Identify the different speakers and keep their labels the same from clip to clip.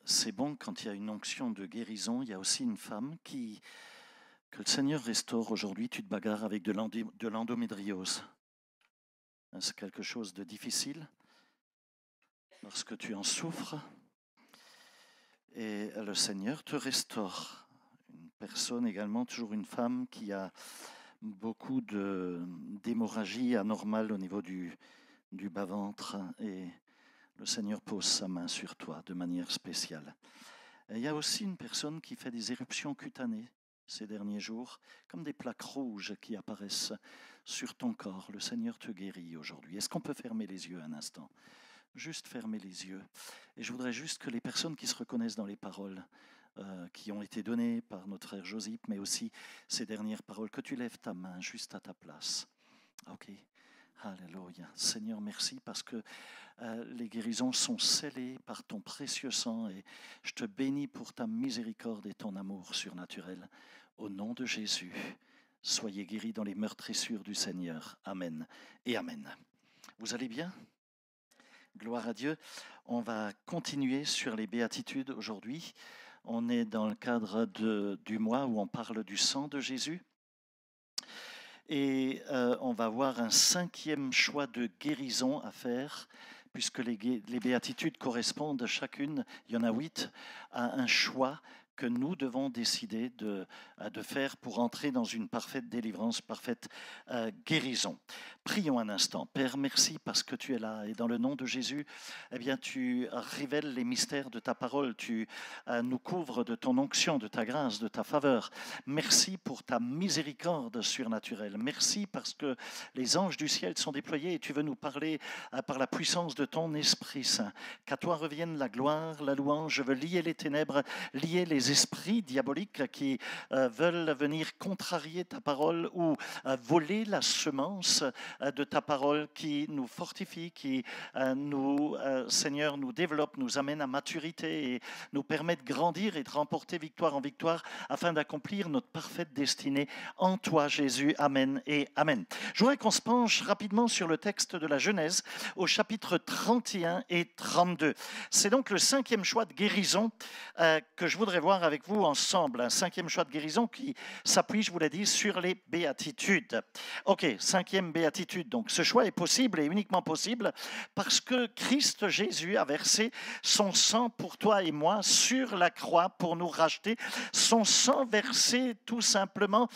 Speaker 1: c'est bon quand il y a une onction de guérison. Il y a aussi une femme que le Seigneur restaure aujourd'hui. Tu te bagarres avec de l'endométriose. C'est quelque chose de difficile parce que tu en souffres et le Seigneur te restaure. Une personne également, toujours une femme qui a beaucoup d'hémorragie anormale au niveau du bas-ventre et le Seigneur pose sa main sur toi de manière spéciale. Et il y a aussi une personne qui fait des éruptions cutanées ces derniers jours, comme des plaques rouges qui apparaissent sur ton corps. Le Seigneur te guérit aujourd'hui. Est-ce qu'on peut fermer les yeux un instant ? Juste fermer les yeux. Et je voudrais juste que les personnes qui se reconnaissent dans les paroles qui ont été données par notre frère Josip, mais aussi ces dernières paroles, que tu lèves ta main juste à ta place. Ok. Alléluia. Seigneur, merci parce que les guérisons sont scellées par ton précieux sang et je te bénis pour ta miséricorde et ton amour surnaturel. Au nom de Jésus, soyez guéris dans les meurtrissures du Seigneur. Amen et Amen. Vous allez bien ? Gloire à Dieu. On va continuer sur les béatitudes aujourd'hui. On est dans le cadre du mois où on parle du sang de Jésus. Et on va voir un 5e choix de guérison à faire, puisque les béatitudes correspondent chacune, il y en a 8, à un choix que nous devons décider de faire pour entrer dans une parfaite délivrance, parfaite guérison. Prions un instant. Père, merci parce que tu es là et dans le nom de Jésus, eh bien, tu révèles les mystères de ta parole, tu nous couvres de ton onction, de ta grâce, de ta faveur. Merci pour ta miséricorde surnaturelle. Merci parce que les anges du ciel sont déployés et tu veux nous parler par la puissance de ton Esprit Saint. Qu'à toi revienne la gloire, la louange. Je veux lier les ténèbres, lier les esprits diaboliques qui veulent venir contrarier ta parole ou voler la semence de ta parole qui nous fortifie, qui Seigneur, nous développe, nous amène à maturité et nous permet de grandir et de remporter victoire en victoire afin d'accomplir notre parfaite destinée en toi, Jésus. Amen et Amen. Je voudrais qu'on se penche rapidement sur le texte de la Genèse au chapitre 31 et 32. C'est donc le 5e choix de guérison que je voudrais voir avec vous ensemble. Un 5e choix de guérison qui s'appuie, je vous l'ai dit, sur les béatitudes. Ok, 5e béatitude. Donc ce choix est possible et uniquement possible parce que Christ Jésus a versé son sang pour toi et moi sur la croix pour nous racheter. Son sang versé tout simplement,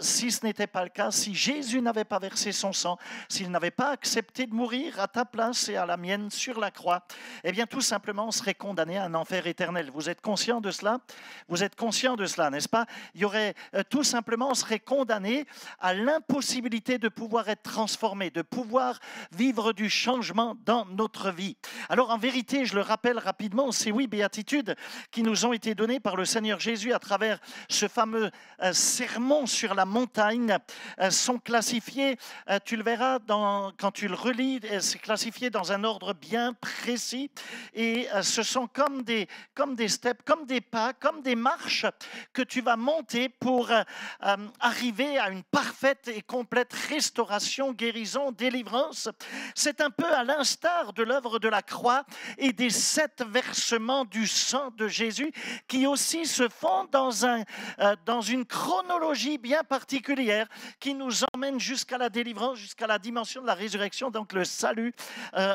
Speaker 1: si ce n'était pas le cas, si Jésus n'avait pas versé son sang, s'il n'avait pas accepté de mourir à ta place et à la mienne sur la croix, eh bien tout simplement on serait condamné à un enfer éternel. Vous êtes conscient de cela ? Vous êtes conscient de cela, n'est-ce pas ? Il y aurait tout simplement, on serait condamné à l'impossibilité de pouvoir être transformé, de pouvoir vivre du changement dans notre vie. Alors en vérité, je le rappelle rapidement, ces 8 béatitudes qui nous ont été données par le Seigneur Jésus à travers ce fameux sermon sur la montagne sont classifiées, tu le verras quand tu le relis, c'est classifié dans un ordre bien précis et ce sont comme des steps, comme des pas, comme des marches que tu vas monter pour arriver à une parfaite et complète restauration, guérison, délivrance. C'est un peu à l'instar de l'œuvre de la croix et des 7 versements du sang de Jésus qui aussi se font dans une chronologie bien particulière qui nous emmène jusqu'à la délivrance, jusqu'à la dimension de la résurrection, donc le salut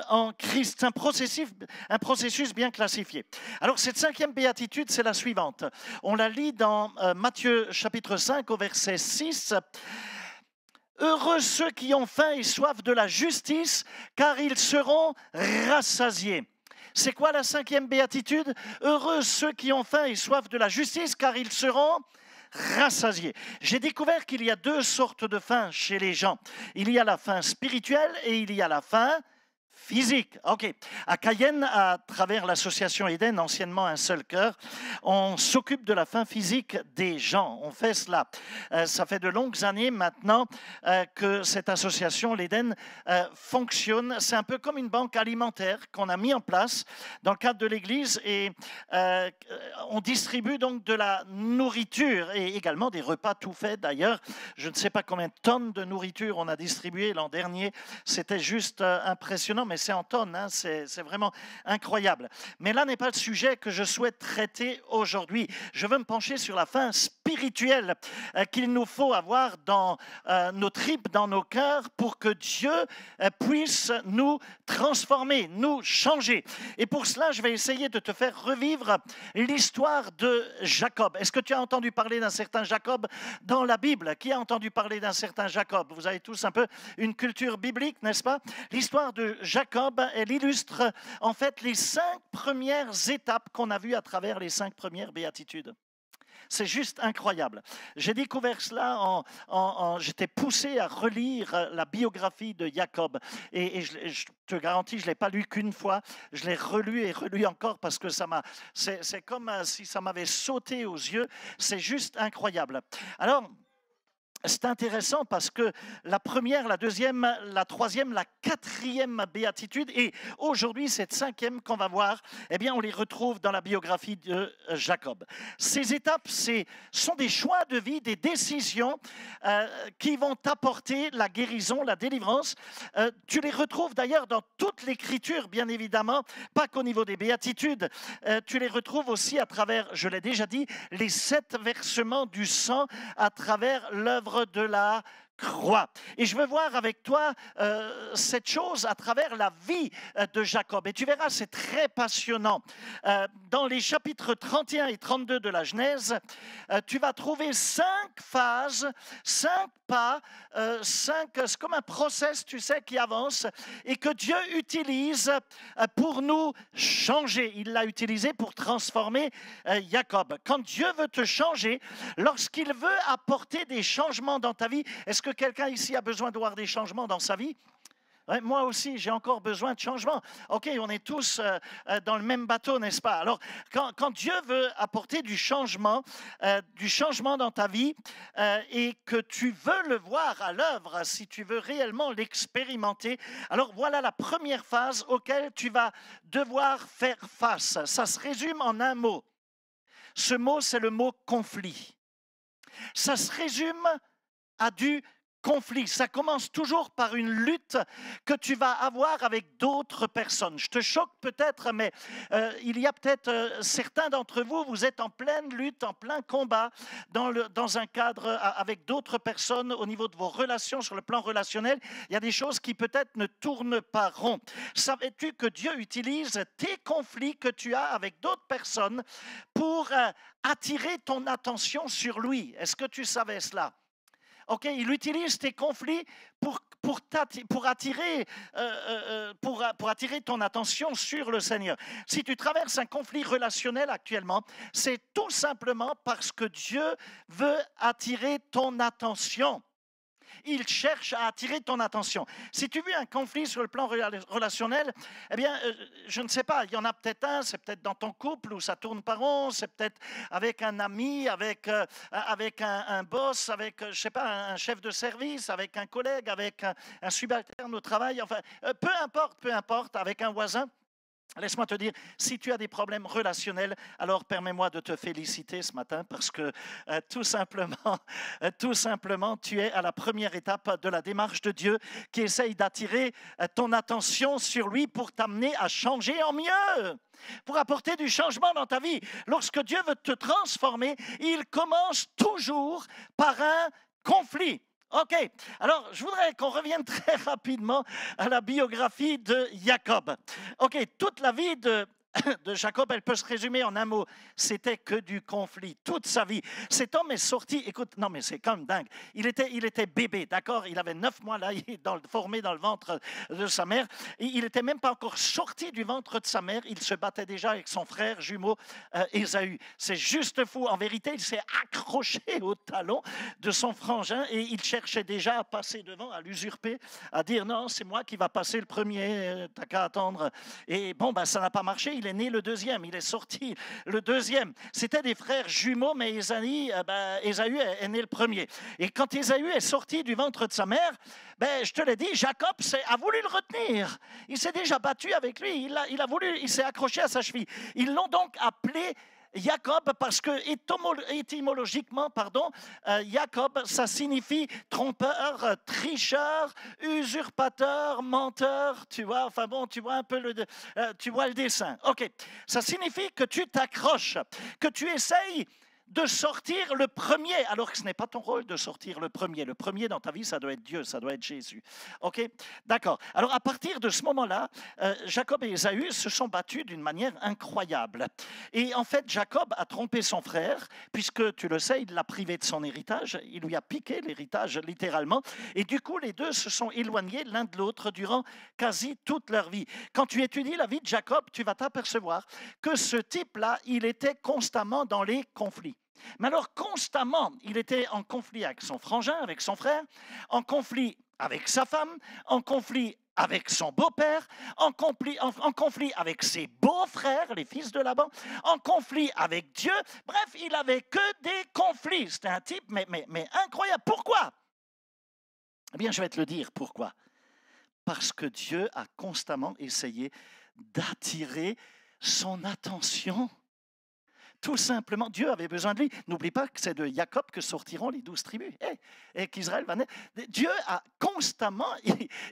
Speaker 1: en Christ. Un processus bien classifié. Alors cette 5e béatitude, c'est la suivante. On la lit dans Matthieu chapitre 5 au verset 6. Heureux ceux qui ont faim et soif de la justice, car ils seront rassasiés. C'est quoi la 5e béatitude ? Heureux ceux qui ont faim et soif de la justice, car ils seront rassasiés. J'ai découvert qu'il y a 2 sortes de faim chez les gens. Il y a la faim spirituelle et il y a la faim physique. Ok. À Cayenne, à travers l'association Eden, anciennement Un Seul Cœur, on s'occupe de la faim physique des gens. On fait cela. Ça fait de longues années maintenant que cette association, l'Eden, fonctionne. C'est un peu comme une banque alimentaire qu'on a mis en place dans le cadre de l'Église et on distribue donc de la nourriture et également des repas tout faits. D'ailleurs, je ne sais pas combien de tonnes de nourriture on a distribué l'an dernier. C'était juste impressionnant. non, mais c'est en tonnes, hein, c'est vraiment incroyable. Mais là n'est pas le sujet que je souhaite traiter aujourd'hui. Je veux me pencher sur la fin spirituelle qu'il nous faut avoir dans nos tripes, dans nos cœurs, pour que Dieu puisse nous transformer, nous changer. Et pour cela, je vais essayer de te faire revivre l'histoire de Jacob. Est-ce que tu as entendu parler d'un certain Jacob dans la Bible? Qui a entendu parler d'un certain Jacob? Vous avez tous un peu une culture biblique, n'est-ce pas? L'histoire de Jacob, elle illustre en fait les 5 premières étapes qu'on a vues à travers les 5 premières béatitudes. C'est juste incroyable. J'ai découvert cela j'étais poussé à relire la biographie de Jacob. Et je te garantis, je ne l'ai pas lu qu'une fois. Je l'ai relu et relu encore parce que c'est comme si ça m'avait sauté aux yeux. C'est juste incroyable. Alors, c'est intéressant parce que la première, la deuxième, la troisième, la quatrième béatitude et aujourd'hui cette 5e qu'on va voir, eh bien on les retrouve dans la biographie de Jacob. Ces étapes, sont des choix de vie, des décisions qui vont t'apporter la guérison, la délivrance. Tu les retrouves d'ailleurs dans toute l'Écriture, bien évidemment, pas qu'au niveau des béatitudes. Tu les retrouves aussi à travers, je l'ai déjà dit, les 7 versements du sang à travers l'œuvre de la croix. Et je veux voir avec toi cette chose à travers la vie de Jacob. Et tu verras, c'est très passionnant. Dans les chapitres 31 et 32 de la Genèse, tu vas trouver 5 phases, 5 pas, c'est comme un process, tu sais, qui avance et que Dieu utilise pour nous changer. Il l'a utilisé pour transformer Jacob. Quand Dieu veut te changer, lorsqu'il veut apporter des changements dans ta vie, est-ce que quelqu'un ici a besoin de voir des changements dans sa vie? Ouais, moi aussi, j'ai encore besoin de changement. OK, on est tous dans le même bateau, n'est-ce pas? Alors, quand Dieu veut apporter du changement dans ta vie et que tu veux le voir à l'œuvre, si tu veux réellement l'expérimenter, alors voilà la première phase auquel tu vas devoir faire face. Ça se résume en un mot. Ce mot, c'est le mot conflit. Ça se résume à du conflit. Ça commence toujours par une lutte que tu vas avoir avec d'autres personnes. Je te choque peut-être, mais il y a peut-être certains d'entre vous, vous êtes en pleine lutte, en plein combat dans un cadre avec d'autres personnes au niveau de vos relations, sur le plan relationnel. Il y a des choses qui peut-être ne tournent pas rond. Savais-tu que Dieu utilise tes conflits que tu as avec d'autres personnes pour attirer ton attention sur lui? Est-ce que tu savais cela? OK, il utilise tes conflits pour attirer ton attention sur le Seigneur. Si tu traverses un conflit relationnel actuellement, c'est tout simplement parce que Dieu veut attirer ton attention. Il cherche à attirer ton attention. Si tu vis un conflit sur le plan relationnel, eh bien, je ne sais pas, il y en a peut-être un, c'est peut-être dans ton couple où ça tourne pas rond, c'est peut-être avec un ami, avec un boss, avec, je sais pas, un chef de service, avec un collègue, avec un subalterne au travail, enfin, peu importe, avec un voisin. Laisse-moi te dire, si tu as des problèmes relationnels, alors permets-moi de te féliciter ce matin parce que tout simplement, tu es à la première étape de la démarche de Dieu qui essaye d'attirer ton attention sur lui pour t'amener à changer en mieux, pour apporter du changement dans ta vie. Lorsque Dieu veut te transformer, il commence toujours par un conflit. OK, alors je voudrais qu'on revienne très rapidement à la biographie de Jacob. OK, toute la vie de Jacob, elle peut se résumer en un mot. C'était que du conflit, toute sa vie. Cet homme est sorti, écoute, non mais c'est quand même dingue. Il était bébé, d'accord? Il avait 9 mois là, formé dans le ventre de sa mère. Il n'était même pas encore sorti du ventre de sa mère. Il se battait déjà avec son frère jumeau Ésaü. C'est juste fou. En vérité, il s'est accroché au talon de son frangin et il cherchait déjà à passer devant, à l'usurper, à dire non, c'est moi qui va passer le premier, t'as qu'à attendre. Et bon, ben, ça n'a pas marché. Il est né le deuxième, il est sorti le deuxième. C'était des frères jumeaux, mais Ésaü est né le premier. Et quand Ésaü est sorti du ventre de sa mère, je te l'ai dit, Jacob a voulu le retenir. Il s'est déjà battu avec lui, il s'est accroché à sa cheville. Ils l'ont donc appelé Jacob, parce que étymologiquement, pardon, Jacob, ça signifie trompeur, tricheur, usurpateur, menteur, tu vois, enfin bon, tu vois un peu tu vois le dessin. Ok, ça signifie que tu t'accroches, que tu essayes de sortir le premier, alors que ce n'est pas ton rôle de sortir le premier. Le premier dans ta vie, ça doit être Dieu, ça doit être Jésus. Ok, d'accord. Alors à partir de ce moment-là, Jacob et Ésaü se sont battus d'une manière incroyable. Et en fait, Jacob a trompé son frère, puisque tu le sais, il l'a privé de son héritage, il lui a piqué l'héritage littéralement. Et du coup, les deux se sont éloignés l'un de l'autre durant quasi toute leur vie. Quand tu étudies la vie de Jacob, tu vas t'apercevoir que ce type-là, il était constamment dans les conflits. Mais alors, constamment, il était en conflit avec son frangin, avec son frère, en conflit avec sa femme, en conflit avec son beau-père, en conflit avec ses beaux-frères, les fils de Laban, en conflit avec Dieu. Bref, il n'avait que des conflits. C'était un type, mais incroyable. Pourquoi? Eh bien, je vais te le dire pourquoi. Parce que Dieu a constamment essayé d'attirer son attention. Tout simplement, Dieu avait besoin de lui. N'oublie pas que c'est de Jacob que sortiront les 12 tribus et qu'Israël va naître. Dieu a constamment,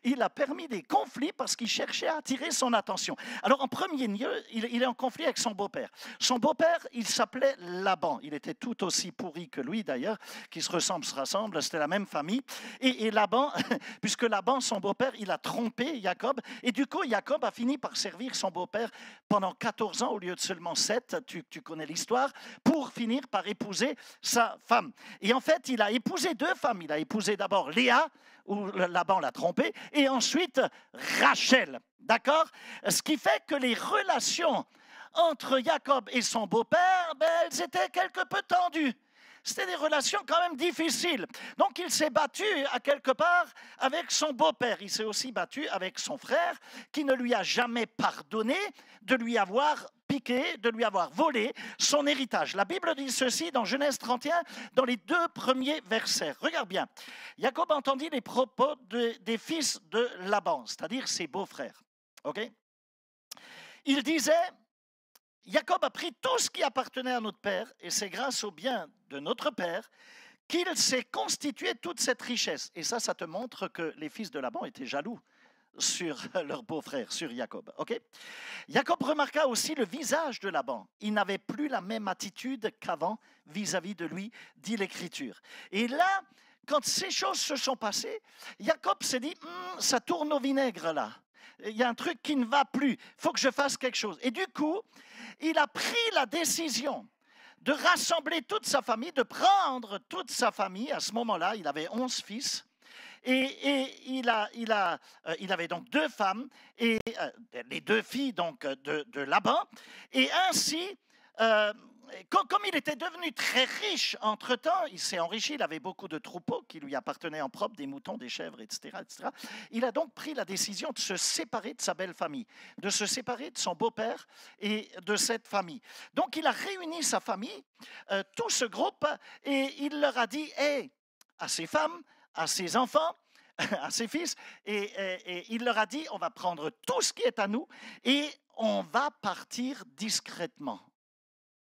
Speaker 1: il a permis des conflits parce qu'il cherchait à attirer son attention. Alors en premier lieu, il est en conflit avec son beau-père. Son beau-père, il s'appelait Laban. Il était tout aussi pourri que lui d'ailleurs, qui se rassemble, c'était la même famille. Et Laban, puisque Laban, son beau-père, il a trompé Jacob. Et du coup, Jacob a fini par servir son beau-père pendant 14 ans au lieu de seulement 7. Tu connais l'histoire. Pour finir par épouser sa femme. Et en fait, il a épousé 2 femmes. Il a épousé d'abord Léa, où Laban l'a trompée, et ensuite Rachel. D'accord? Ce qui fait que les relations entre Jacob et son beau-père, elles étaient quelque peu tendues. C'était des relations quand même difficiles. Donc il s'est battu à quelque part avec son beau-père. Il s'est aussi battu avec son frère qui ne lui a jamais pardonné de lui avoir piqué, de lui avoir volé son héritage. La Bible dit ceci dans Genèse 31, dans les 2 premiers versets. Regarde bien. Jacob entendit les propos des fils de Laban, c'est-à-dire ses beaux-frères. Okay? Il disait... Jacob a pris tout ce qui appartenait à notre père, et c'est grâce au bien de notre père qu'il s'est constitué toute cette richesse. Et ça te montre que les fils de Laban étaient jaloux sur leur beau-frère, sur Jacob. Okay? Jacob remarqua aussi le visage de Laban. Il n'avait plus la même attitude qu'avant vis-à-vis de lui, dit l'Écriture. Et là, quand ces choses se sont passées, Jacob s'est dit, ça tourne au vinaigre là. Il y a un truc qui ne va plus, il faut que je fasse quelque chose. Et du coup, il a pris la décision de rassembler toute sa famille, de prendre toute sa famille. À ce moment-là, il avait 11 fils. Et il avait donc 2 femmes et les 2 filles donc, de Laban. Et ainsi, comme il était devenu très riche entre-temps, il s'est enrichi, il avait beaucoup de troupeaux qui lui appartenaient en propre, des moutons, des chèvres, etc., etc. Il a donc pris la décision de se séparer de sa belle famille, de se séparer de son beau-père et de cette famille. Donc il a réuni sa famille, tout ce groupe, et il leur a dit à ses femmes, à ses enfants, à ses fils, et il leur a dit, on va prendre tout ce qui est à nous et on va partir discrètement.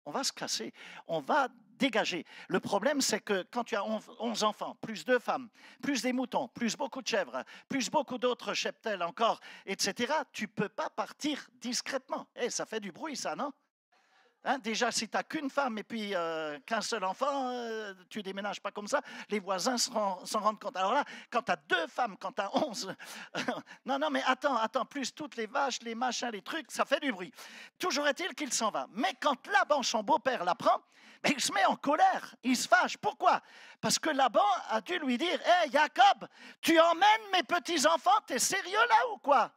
Speaker 1: On va se casser, on va dégager. Le problème, c'est que quand tu as 11 enfants, plus 2 femmes, plus des moutons, plus beaucoup de chèvres, plus beaucoup d'autres cheptels encore, etc., tu ne peux pas partir discrètement. Ça fait du bruit, ça, non? Hein, déjà, si tu n'as qu'une femme et puis qu'un seul enfant, tu ne déménages pas comme ça, les voisins s'en rendent compte. Alors là, quand tu as 2 femmes, quand tu as 11, non, mais attends, plus toutes les vaches, les machins, les trucs, ça fait du bruit. Toujours est-il qu'il s'en va. Mais quand Laban, son beau-père, l'apprend, il se met en colère, il se fâche. Pourquoi? Parce que Laban a dû lui dire, Jacob, tu emmènes mes petits-enfants, t'es sérieux là ou quoi?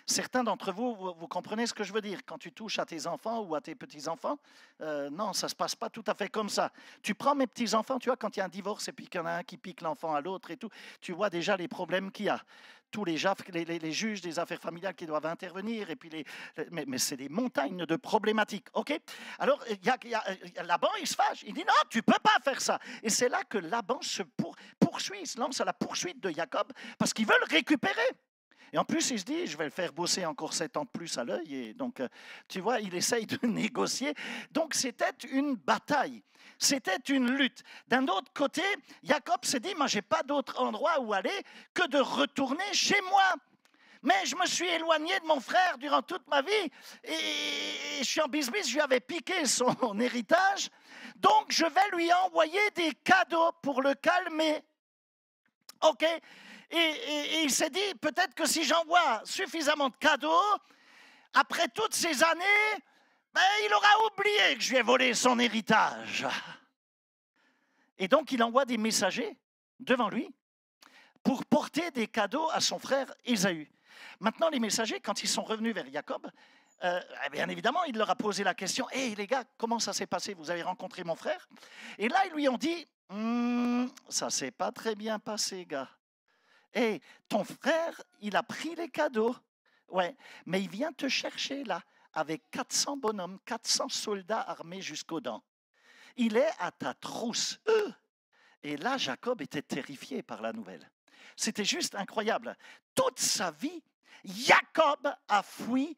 Speaker 1: Certains d'entre vous, vous comprenez ce que je veux dire. Quand tu touches à tes enfants ou à tes petits-enfants, non, ça ne se passe pas tout à fait comme ça. Tu prends mes petits-enfants, tu vois, quand il y a un divorce et puis qu'il y en a un qui pique l'enfant à l'autre et tout, tu vois déjà les problèmes qu'il y a. Tous les juges des affaires familiales qui doivent intervenir, et puis mais c'est des montagnes de problématiques. Ok? Alors, Laban, il se fâche. Il dit non, tu ne peux pas faire ça. Et c'est là que Laban se poursuit, il se lance à la poursuite de Jacob parce qu'il veut le récupérer. Et en plus, il se dit, je vais le faire bosser encore 7 ans de plus à l'œil. Et donc, tu vois, il essaye de négocier. Donc, c'était une bataille. C'était une lutte. D'un autre côté, Jacob s'est dit, moi, je n'ai pas d'autre endroit où aller que de retourner chez moi. Mais je me suis éloigné de mon frère durant toute ma vie. Et je suis en business, je lui avais piqué son héritage. Donc, je vais lui envoyer des cadeaux pour le calmer. OK? Et il s'est dit, peut-être que si j'envoie suffisamment de cadeaux, après toutes ces années, ben, il aura oublié que je lui ai volé son héritage. Et donc, il envoie des messagers devant lui pour porter des cadeaux à son frère Ésaü. Maintenant, les messagers, quand ils sont revenus vers Jacob, bien évidemment, il leur a posé la question, « Hey les gars, comment ça s'est passé? Vous avez rencontré mon frère ?» Et là, ils lui ont dit, « Ça s'est pas très bien passé, gars. Hey, ton frère, il a pris les cadeaux. Ouais, mais il vient te chercher là, avec 400 bonhommes, 400 soldats armés jusqu'aux dents. Il est à ta trousse. » Et là, Jacob était terrifié par la nouvelle. C'était juste incroyable. Toute sa vie, Jacob a fui,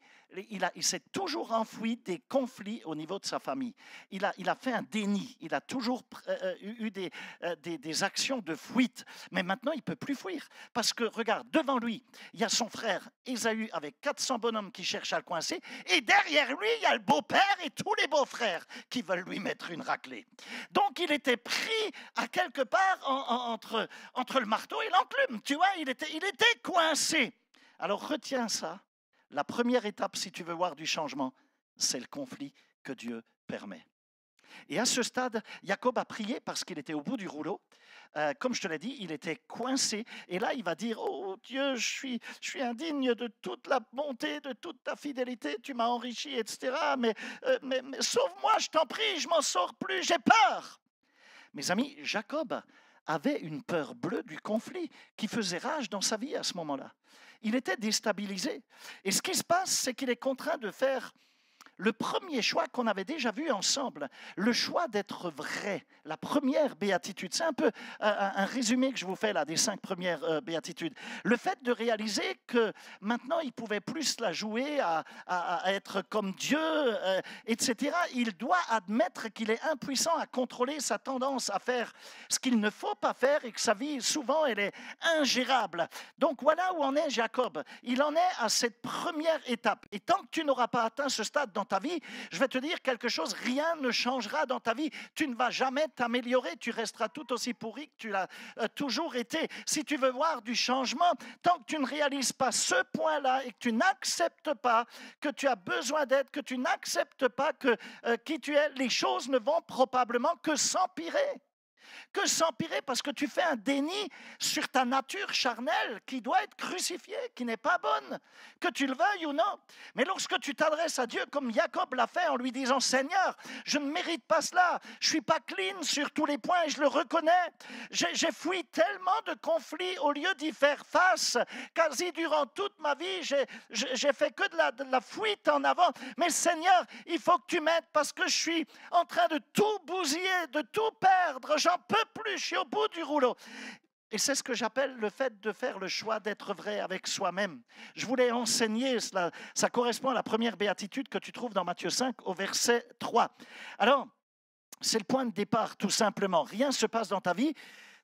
Speaker 1: il s'est toujours enfoui des conflits au niveau de sa famille. Il a fait un déni, il a toujours eu des actions de fuite. Mais maintenant, il ne peut plus fuir. Parce que, regarde, devant lui, il y a son frère Ésaü avec 400 bonhommes qui cherchent à le coincer. Et derrière lui, il y a le beau-père et tous les beaux-frères qui veulent lui mettre une raclée. Donc, il était pris à quelque part entre le marteau et l'enclume. Tu vois, il était coincé. Alors retiens ça, la première étape si tu veux voir du changement, c'est le conflit que Dieu permet. Et à ce stade, Jacob a prié parce qu'il était au bout du rouleau. Comme je te l'ai dit, il était coincé. Et là, il va dire, « Oh Dieu, je suis indigne de toute la bonté, de toute ta fidélité, tu m'as enrichi, etc. Mais sauve-moi, je t'en prie, je m'en sors plus, j'ai peur. » Mes amis, Jacob avait une peur bleue du conflit qui faisait rage dans sa vie à ce moment-là. Il était déstabilisé. Et ce qui se passe, c'est qu'il est contraint de faire le premier choix qu'on avait déjà vu ensemble, le choix d'être vrai, la première béatitude. C'est un peu un résumé que je vous fais là des 5 premières béatitudes. Le fait de réaliser que maintenant, il ne pouvait plus la jouer à être comme Dieu, etc. Il doit admettre qu'il est impuissant à contrôler sa tendance à faire ce qu'il ne faut pas faire et que sa vie, souvent, elle est ingérable. Donc voilà où en est Jacob. Il en est à cette première étape. Et tant que tu n'auras pas atteint ce stade dans ta vie, je vais te dire quelque chose, rien ne changera dans ta vie. Tu ne vas jamais t'améliorer, tu resteras tout aussi pourri que tu l'as toujours été. Si tu veux voir du changement, tant que tu ne réalises pas ce point-là et que tu n'acceptes pas que tu as besoin d'aide, que tu n'acceptes pas que qui tu es, les choses ne vont probablement que s'empirer. Que s'empirer parce que tu fais un déni sur ta nature charnelle qui doit être crucifiée, qui n'est pas bonne, que tu le veuilles ou non. Mais lorsque tu t'adresses à Dieu comme Jacob l'a fait en lui disant « Seigneur, je ne mérite pas cela, je ne suis pas clean sur tous les points et je le reconnais. J'ai fui tellement de conflits au lieu d'y faire face, quasi durant toute ma vie, j'ai fait que de la fuite en avant. Mais Seigneur, il faut que tu m'aides parce que je suis en train de tout bousiller, de tout perdre, j'en peux plus, je suis au bout du rouleau. » Et c'est ce que j'appelle le fait de faire le choix d'être vrai avec soi-même. Je voulais enseigner, cela, ça correspond à la première béatitude que tu trouves dans Matthieu 5 au verset 3. Alors, c'est le point de départ tout simplement. Rien ne se passe dans ta vie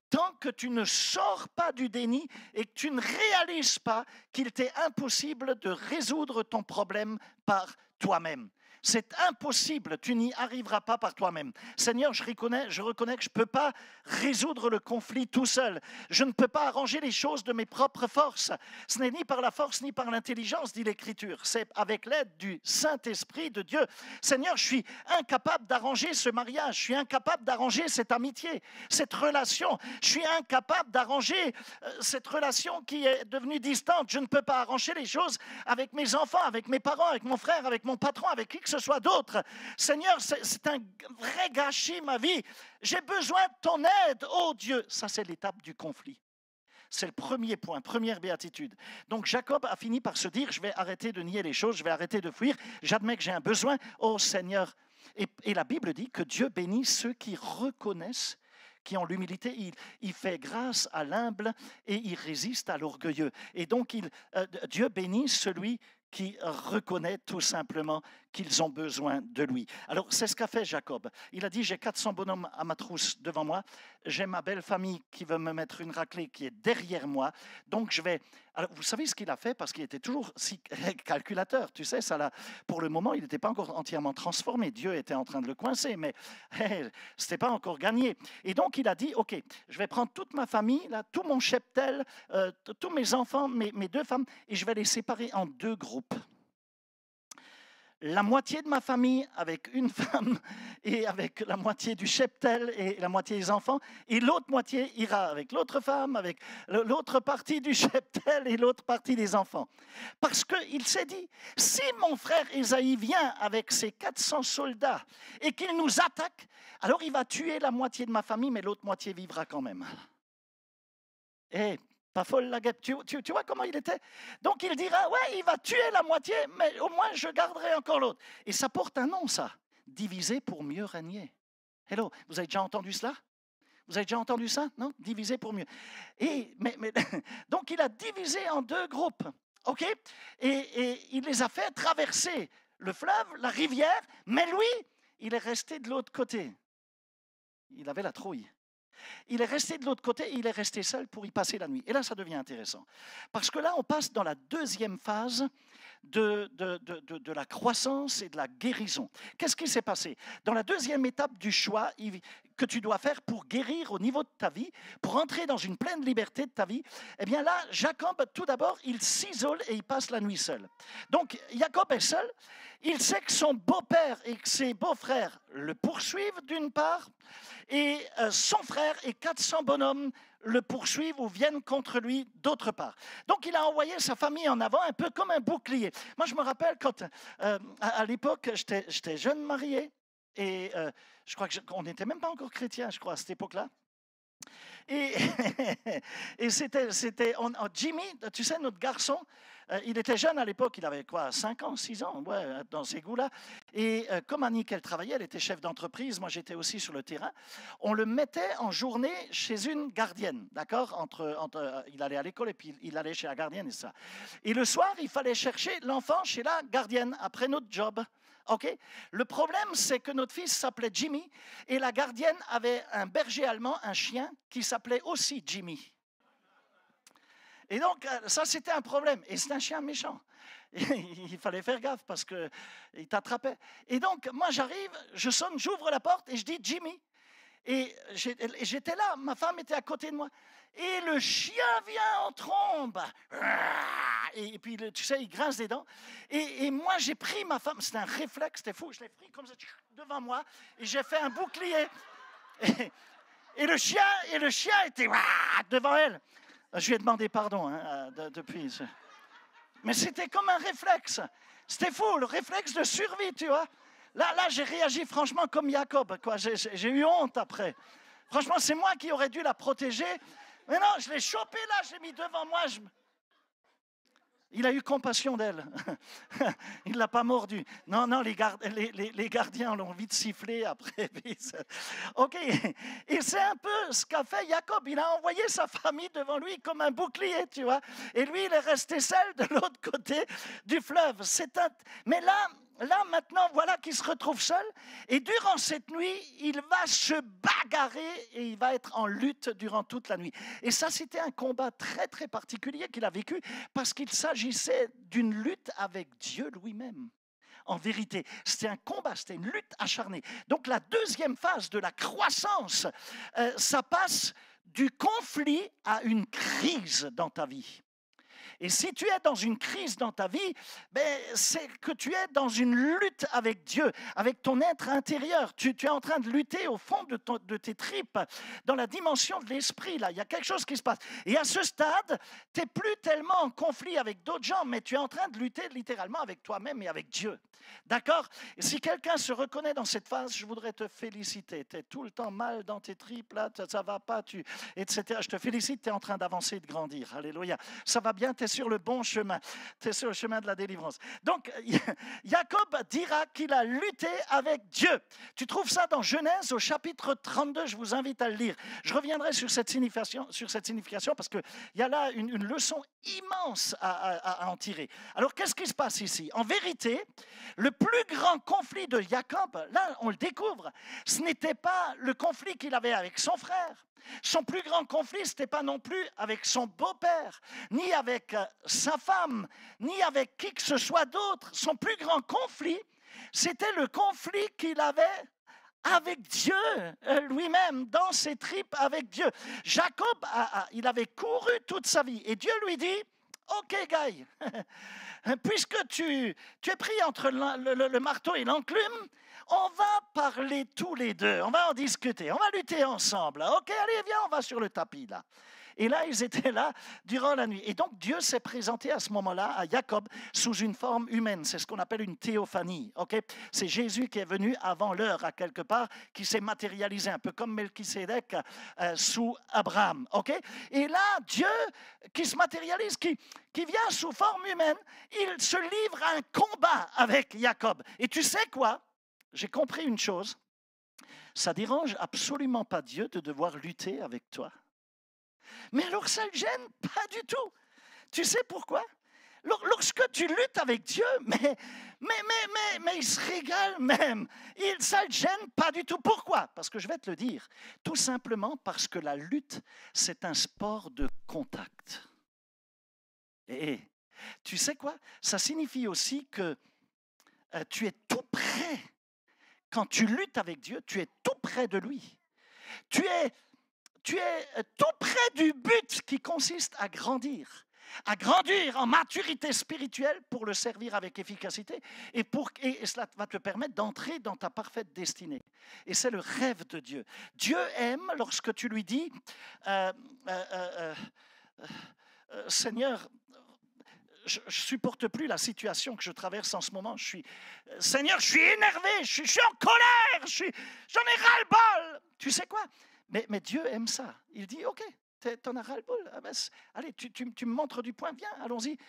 Speaker 1: tant que tu ne sors pas du déni et que tu ne réalises pas qu'il t'est impossible de résoudre ton problème par toi-même. C'est impossible, tu n'y arriveras pas par toi-même. Seigneur, je reconnais que je ne peux pas résoudre le conflit tout seul. Je ne peux pas arranger les choses de mes propres forces. Ce n'est ni par la force ni par l'intelligence, dit l'Écriture. C'est avec l'aide du Saint-Esprit de Dieu. Seigneur, je suis incapable d'arranger ce mariage. Je suis incapable d'arranger cette amitié, cette relation. Je suis incapable d'arranger cette relation qui est devenue distante. Je ne peux pas arranger les choses avec mes enfants, avec mes parents, avec mon frère, avec mon patron, avec qui que ce soit d'autre. Seigneur, c'est un vrai gâchis, ma vie. J'ai besoin de ton aide, oh Dieu. Ça, c'est l'étape du conflit. C'est le premier point, première béatitude. Donc Jacob a fini par se dire, je vais arrêter de nier les choses, je vais arrêter de fuir, j'admets que j'ai un besoin, oh Seigneur. Et la Bible dit que Dieu bénit ceux qui reconnaissent qui ont l'humilité, il fait grâce à l'humble et il résiste à l'orgueilleux. Et donc, Dieu bénit celui qui reconnaît tout simplement qu'ils ont besoin de lui. Alors, c'est ce qu'a fait Jacob. Il a dit, j'ai 400 bonhommes à ma trousse devant moi, j'ai ma belle famille qui veut me mettre une raclée qui est derrière moi, donc je vais... Alors, vous savez ce qu'il a fait? Parce qu'il était toujours si calculateur, tu sais, ça là, pour le moment, il n'était pas encore entièrement transformé. Dieu était en train de le coincer, mais ce n'était pas encore gagné. Et donc, il a dit, OK, je vais prendre toute ma famille, là, tout mon cheptel, tous mes enfants, mes 2 femmes, et je vais les séparer en 2 groupes. La moitié de ma famille avec une femme et avec la moitié du cheptel et la moitié des enfants, et l'autre moitié ira avec l'autre femme, avec l'autre partie du cheptel et l'autre partie des enfants. Parce qu'il s'est dit, si mon frère Ésaïe vient avec ses 400 soldats et qu'il nous attaque, alors il va tuer la moitié de ma famille, mais l'autre moitié vivra quand même. Et pas folle la guêpe, tu vois comment il était? Donc il dira, ouais, il va tuer la moitié, mais au moins je garderai encore l'autre. Et ça porte un nom, ça. Diviser pour mieux régner. Hello, vous avez déjà entendu cela? Vous avez déjà entendu ça? Non? Diviser pour mieux. Donc il a divisé en 2 groupes, ok? Et il les a fait traverser le fleuve, la rivière, mais lui, il est resté de l'autre côté. Il avait la trouille. Il est resté de l'autre côté et il est resté seul pour y passer la nuit. Et là, ça devient intéressant. Parce que là, on passe dans la 2e phase de la croissance et de la guérison. Qu'est-ce qui s'est passé? Dans la 2e étape du choix que tu dois faire pour guérir au niveau de ta vie, pour entrer dans une pleine liberté de ta vie, eh bien là, Jacob, tout d'abord, il s'isole et il passe la nuit seul. Donc, Jacob est seul. Il sait que son beau-père et que ses beaux-frères le poursuivent d'une part, et son frère et 400 bonhommes le poursuivent ou viennent contre lui d'autre part. Donc il a envoyé sa famille en avant un peu comme un bouclier. Moi je me rappelle quand à l'époque j'étais jeune marié et je crois qu'on n'était même pas encore chrétien, je crois, à cette époque-là. Et, et c'était Jimmy, tu sais, notre garçon, il était jeune à l'époque, il avait quoi, 5 ans, 6 ans, ouais, dans ces goûts-là. Et comme Annick, elle travaillait, elle était chef d'entreprise, moi j'étais aussi sur le terrain, on le mettait en journée chez une gardienne, d'accord, il allait à l'école et puis il allait chez la gardienne et ça. Et le soir, il fallait chercher l'enfant chez la gardienne après notre job. Okay. Le problème, c'est que notre fils s'appelait Jimmy et la gardienne avait un berger allemand, un chien, qui s'appelait aussi Jimmy. Et donc, ça, c'était un problème. Et c'est un chien méchant. Il fallait faire gaffe parce qu'il t'attrapait. Et donc, moi, j'arrive, je sonne, j'ouvre la porte et je dis Jimmy. Et j'étais là, ma femme était à côté de moi. Et le chien vient en trombe. Et puis, tu sais, il grince des dents. Et moi, j'ai pris ma femme. C'était un réflexe, c'était fou. Je l'ai pris comme ça devant moi. Et j'ai fait un bouclier. Et le chien était devant elle. Je lui ai demandé pardon depuis. Mais c'était comme un réflexe. C'était fou, le réflexe de survie, tu vois. Là, j'ai réagi franchement comme Jacob, quoi. J'ai eu honte après. Franchement, c'est moi qui aurais dû la protéger. Mais non, je l'ai chopée là, j'ai mis devant moi. Il a eu compassion d'elle. Il ne l'a pas mordu. Non, les gardiens ont envie de siffler après. OK. Et c'est un peu ce qu'a fait Jacob. Il a envoyé sa famille devant lui comme un bouclier, tu vois. Et lui, il est resté seul de l'autre côté du fleuve. Mais là, maintenant, voilà qu'il se retrouve seul. Et durant cette nuit, il va se bagarrer et il va être en lutte durant toute la nuit. Et ça, c'était un combat très, très particulier qu'il a vécu parce qu'il s'agissait d'une lutte avec Dieu lui-même. En vérité, c'était un combat, c'était une lutte acharnée. Donc, la 2e phase de la croissance, ça passe du conflit à une crise dans ta vie. Et si tu es dans une crise dans ta vie, c'est que tu es dans une lutte avec Dieu, avec ton être intérieur. Tu es en train de lutter au fond de tes tripes, dans la dimension de l'esprit. Là, il y a quelque chose qui se passe. Et à ce stade, tu n'es plus tellement en conflit avec d'autres gens, mais tu es en train de lutter littéralement avec toi-même et avec Dieu. D'accord? Et si quelqu'un se reconnaît dans cette phase, je voudrais te féliciter. Tu es tout le temps mal dans tes tripes, là, ça ne va pas, etc. Je te félicite, tu es en train d'avancer et de grandir. Alléluia. Ça va bien, es sur le bon chemin. Tu es sur le chemin de la délivrance. Donc, Jacob dira qu'il a lutté avec Dieu. Tu trouves ça dans Genèse au chapitre 32. Je vous invite à le lire. Je reviendrai sur cette signification parce qu'il y a là une leçon immense à en tirer. Alors, qu'est-ce qui se passe ici? En vérité, le plus grand conflit de Jacob, là, on le découvre, ce n'était pas le conflit qu'il avait avec son frère. Son plus grand conflit, ce n'était pas non plus avec son beau-père, ni avec sa femme, ni avec qui que ce soit d'autre. Son plus grand conflit, c'était le conflit qu'il avait avec Dieu lui-même, dans ses tripes avec Dieu. Jacob, il avait couru toute sa vie et Dieu lui dit, « Ok, Guy, puisque tu es pris entre le marteau et l'enclume, on va parler tous les deux, on va en discuter, on va lutter ensemble. Ok, allez, viens, on va sur le tapis là. » Et là, ils étaient là durant la nuit. Et donc, Dieu s'est présenté à ce moment-là à Jacob sous une forme humaine. C'est ce qu'on appelle une théophanie. Okay? C'est Jésus qui est venu avant l'heure, à quelque part, qui s'est matérialisé, un peu comme Melchisédek sous Abraham. Okay? Et là, Dieu qui se matérialise, qui vient sous forme humaine, il se livre à un combat avec Jacob. Et tu sais quoi? J'ai compris une chose. Ça ne dérange absolument pas Dieu de devoir lutter avec toi. Mais alors ça ne le gêne pas du tout. Tu sais pourquoi? Lorsque tu luttes avec Dieu, mais il se régale même. Ça ne le gêne pas du tout. Pourquoi? Parce que je vais te le dire. Tout simplement parce que la lutte, c'est un sport de contact. Et tu sais quoi? Ça signifie aussi que tu es tout près. Quand tu luttes avec Dieu, tu es tout près de lui. Tu es tout près du but qui consiste à grandir en maturité spirituelle pour le servir avec efficacité et cela va te permettre d'entrer dans ta parfaite destinée. Et c'est le rêve de Dieu. Dieu aime lorsque tu lui dis Seigneur, je ne supporte plus la situation que je traverse en ce moment. Seigneur, je suis énervé, je suis en colère, j'en ai ras-le-bol. Tu sais quoi? Mais Dieu aime ça. Il dit, OK, t'en as ras-le-bol. Ah ben, allez, tu me montres du point, viens, allons-y.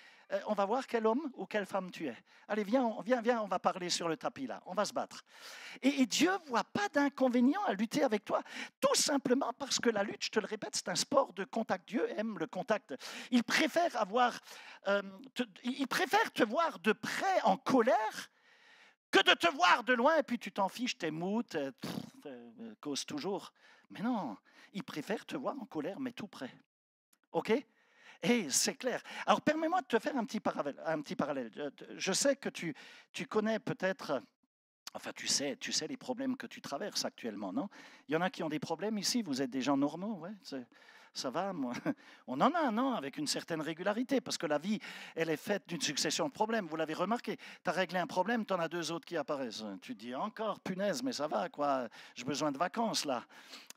Speaker 1: On va voir quel homme ou quelle femme tu es. Allez, viens, on va parler sur le tapis là, on va se battre. Et Dieu ne voit pas d'inconvénient à lutter avec toi, tout simplement parce que la lutte, je te le répète, c'est un sport de contact. Dieu aime le contact. Il préfère te voir de près en colère que de te voir de loin et puis tu t'en fiches, t'es mou, cause toujours. Mais non, il préfère te voir en colère, mais tout près. OK? Et c'est clair. Alors, permets-moi de te faire un petit parallèle. Je sais que tu connais peut-être, enfin, tu sais les problèmes que tu traverses actuellement, non? Il y en a qui ont des problèmes ici, vous êtes des gens normaux, ouais, ça va, moi. On en a un, non, avec une certaine régularité, parce que la vie, elle est faite d'une succession de problèmes. Vous l'avez remarqué, tu as réglé un problème, tu en as deux autres qui apparaissent. Tu te dis, encore, punaise, mais ça va, quoi, j'ai besoin de vacances, là.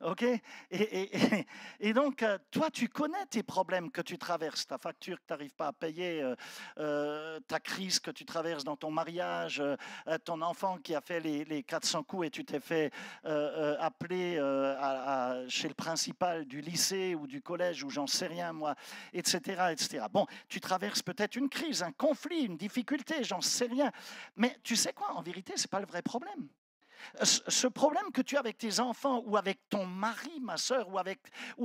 Speaker 1: OK? Et donc, toi, tu connais tes problèmes que tu traverses, ta facture que tu n'arrives pas à payer, ta crise que tu traverses dans ton mariage, ton enfant qui a fait les 400 coups et tu t'es fait appeler chez le principal du lycée ou du collège ou j'en sais rien moi, etc., etc. Bon, tu traverses peut-être une crise, un conflit, une difficulté, j'en sais rien. Mais tu sais quoi, en vérité, ce n'est pas le vrai problème. Ce problème que tu as avec tes enfants ou avec ton mari, ma soeur, ou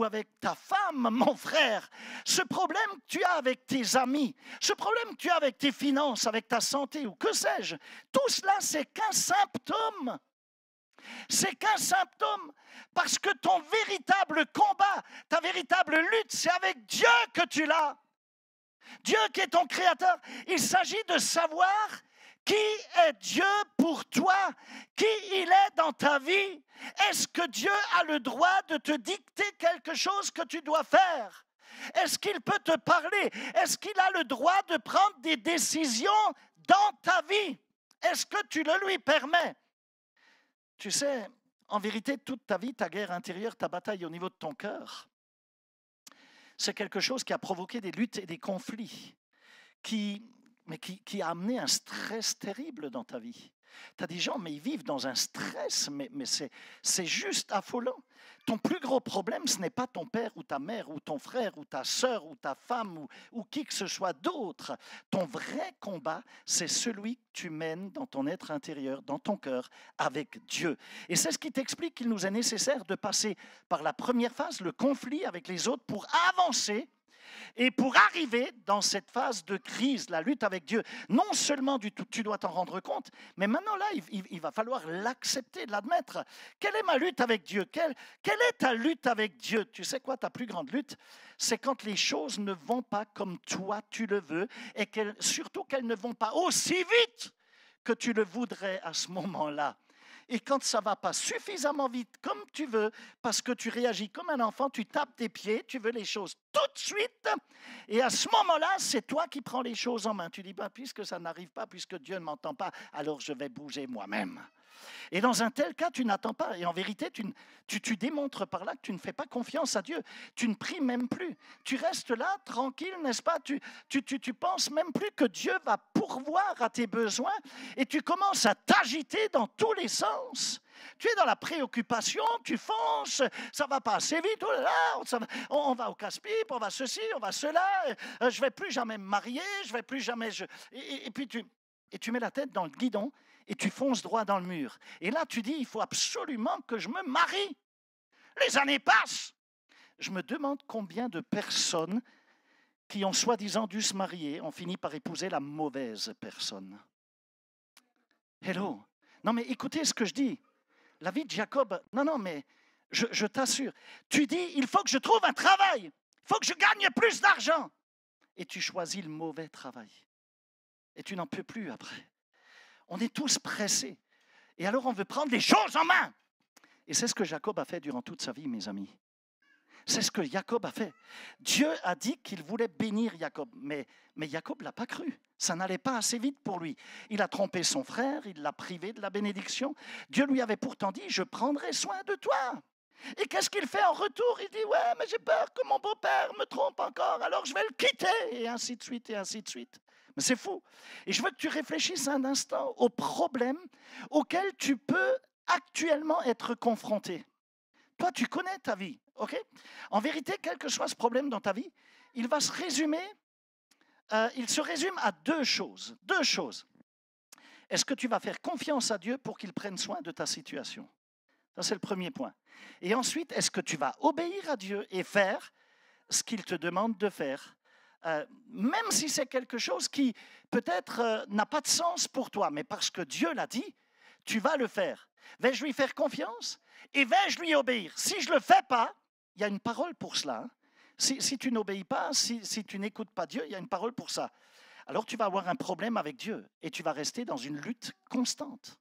Speaker 1: avec ta femme, mon frère, ce problème que tu as avec tes amis, ce problème que tu as avec tes finances, avec ta santé ou que sais-je, tout cela, c'est qu'un symptôme. C'est qu'un symptôme, parce que ton véritable combat, ta véritable lutte, c'est avec Dieu que tu l'as. Dieu qui est ton créateur. Il s'agit de savoir qui est Dieu pour toi, qui il est dans ta vie. Est-ce que Dieu a le droit de te dicter quelque chose que tu dois faire? Est-ce qu'il peut te parler? Est-ce qu'il a le droit de prendre des décisions dans ta vie? Est-ce que tu le lui permets? Tu sais, en vérité, toute ta vie, ta guerre intérieure, ta bataille au niveau de ton cœur, c'est quelque chose qui a provoqué des luttes et des conflits qui mais qui a amené un stress terrible dans ta vie. Tu as des gens, mais ils vivent dans un stress, mais c'est juste affolant. Ton plus gros problème, ce n'est pas ton père ou ta mère ou ton frère ou ta sœur ou ta femme ou qui que ce soit d'autre. Ton vrai combat, c'est celui que tu mènes dans ton être intérieur, dans ton cœur, avec Dieu. Et c'est ce qui t'explique qu'il nous est nécessaire de passer par la première phase, le conflit avec les autres, pour avancer. Et pour arriver dans cette phase de crise, la lutte avec Dieu, non seulement tu dois t'en rendre compte, mais maintenant là, il va falloir l'accepter, l'admettre. Quelle est ma lutte avec Dieu? Quelle est ta lutte avec Dieu? Tu sais quoi, ta plus grande lutte? C'est quand les choses ne vont pas comme toi tu le veux et surtout qu'elles ne vont pas aussi vite que tu le voudrais à ce moment-là. Et quand ça ne va pas suffisamment vite comme tu veux, parce que tu réagis comme un enfant, tu tapes tes pieds, tu veux les choses tout de suite, et à ce moment-là, c'est toi qui prends les choses en main. Tu dis, puisque ça n'arrive pas, puisque Dieu ne m'entend pas, alors je vais bouger moi-même. Et dans un tel cas, tu n'attends pas. Et en vérité, tu démontres par là que tu ne fais pas confiance à Dieu. Tu ne pries même plus. Tu restes là, tranquille, n'est-ce pas? Tu penses même plus que Dieu va pourvoir à tes besoins et tu commences à t'agiter dans tous les sens. Tu es dans la préoccupation, tu fonces, ça va pas assez vite, oh là là, on va au casse-pipe, on va ceci, on va cela, je vais plus jamais me marier, je vais plus jamais... Et puis tu mets la tête dans le guidon et tu fonces droit dans le mur. Et là, tu dis, il faut absolument que je me marie. Les années passent. Je me demande combien de personnes qui ont soi-disant dû se marier ont fini par épouser la mauvaise personne. Hello. Non, mais écoutez ce que je dis. La vie de Jacob, non, mais je t'assure. Tu dis, il faut que je trouve un travail. Il faut que je gagne plus d'argent. Et tu choisis le mauvais travail. Et tu n'en peux plus après. On est tous pressés. Et alors, on veut prendre les choses en main. Et c'est ce que Jacob a fait durant toute sa vie, mes amis. C'est ce que Jacob a fait. Dieu a dit qu'il voulait bénir Jacob, mais Jacob ne l'a pas cru. Ça n'allait pas assez vite pour lui. Il a trompé son frère, il l'a privé de la bénédiction. Dieu lui avait pourtant dit, je prendrai soin de toi. Et qu'est-ce qu'il fait en retour? Il dit, ouais, mais j'ai peur que mon beau-père me trompe encore, alors je vais le quitter, et ainsi de suite, et ainsi de suite. Mais c'est fou. Et je veux que tu réfléchisses un instant aux problèmes auxquels tu peux actuellement être confronté. Toi, tu connais ta vie, ok? En vérité, quel que soit ce problème dans ta vie, il va se résumer, il se résume à deux choses. Deux choses. Est-ce que tu vas faire confiance à Dieu pour qu'il prenne soin de ta situation? Ça, c'est le premier point. Et ensuite, est-ce que tu vas obéir à Dieu et faire ce qu'il te demande de faire? Même si c'est quelque chose qui peut-être n'a pas de sens pour toi, mais parce que Dieu l'a dit, tu vas le faire. Vais-je lui faire confiance et vais-je lui obéir? Si je ne le fais pas, il y a une parole pour cela. Hein. Si tu n'obéis pas, si tu n'écoutes pas Dieu, il y a une parole pour ça. Alors tu vas avoir un problème avec Dieu et tu vas rester dans une lutte constante.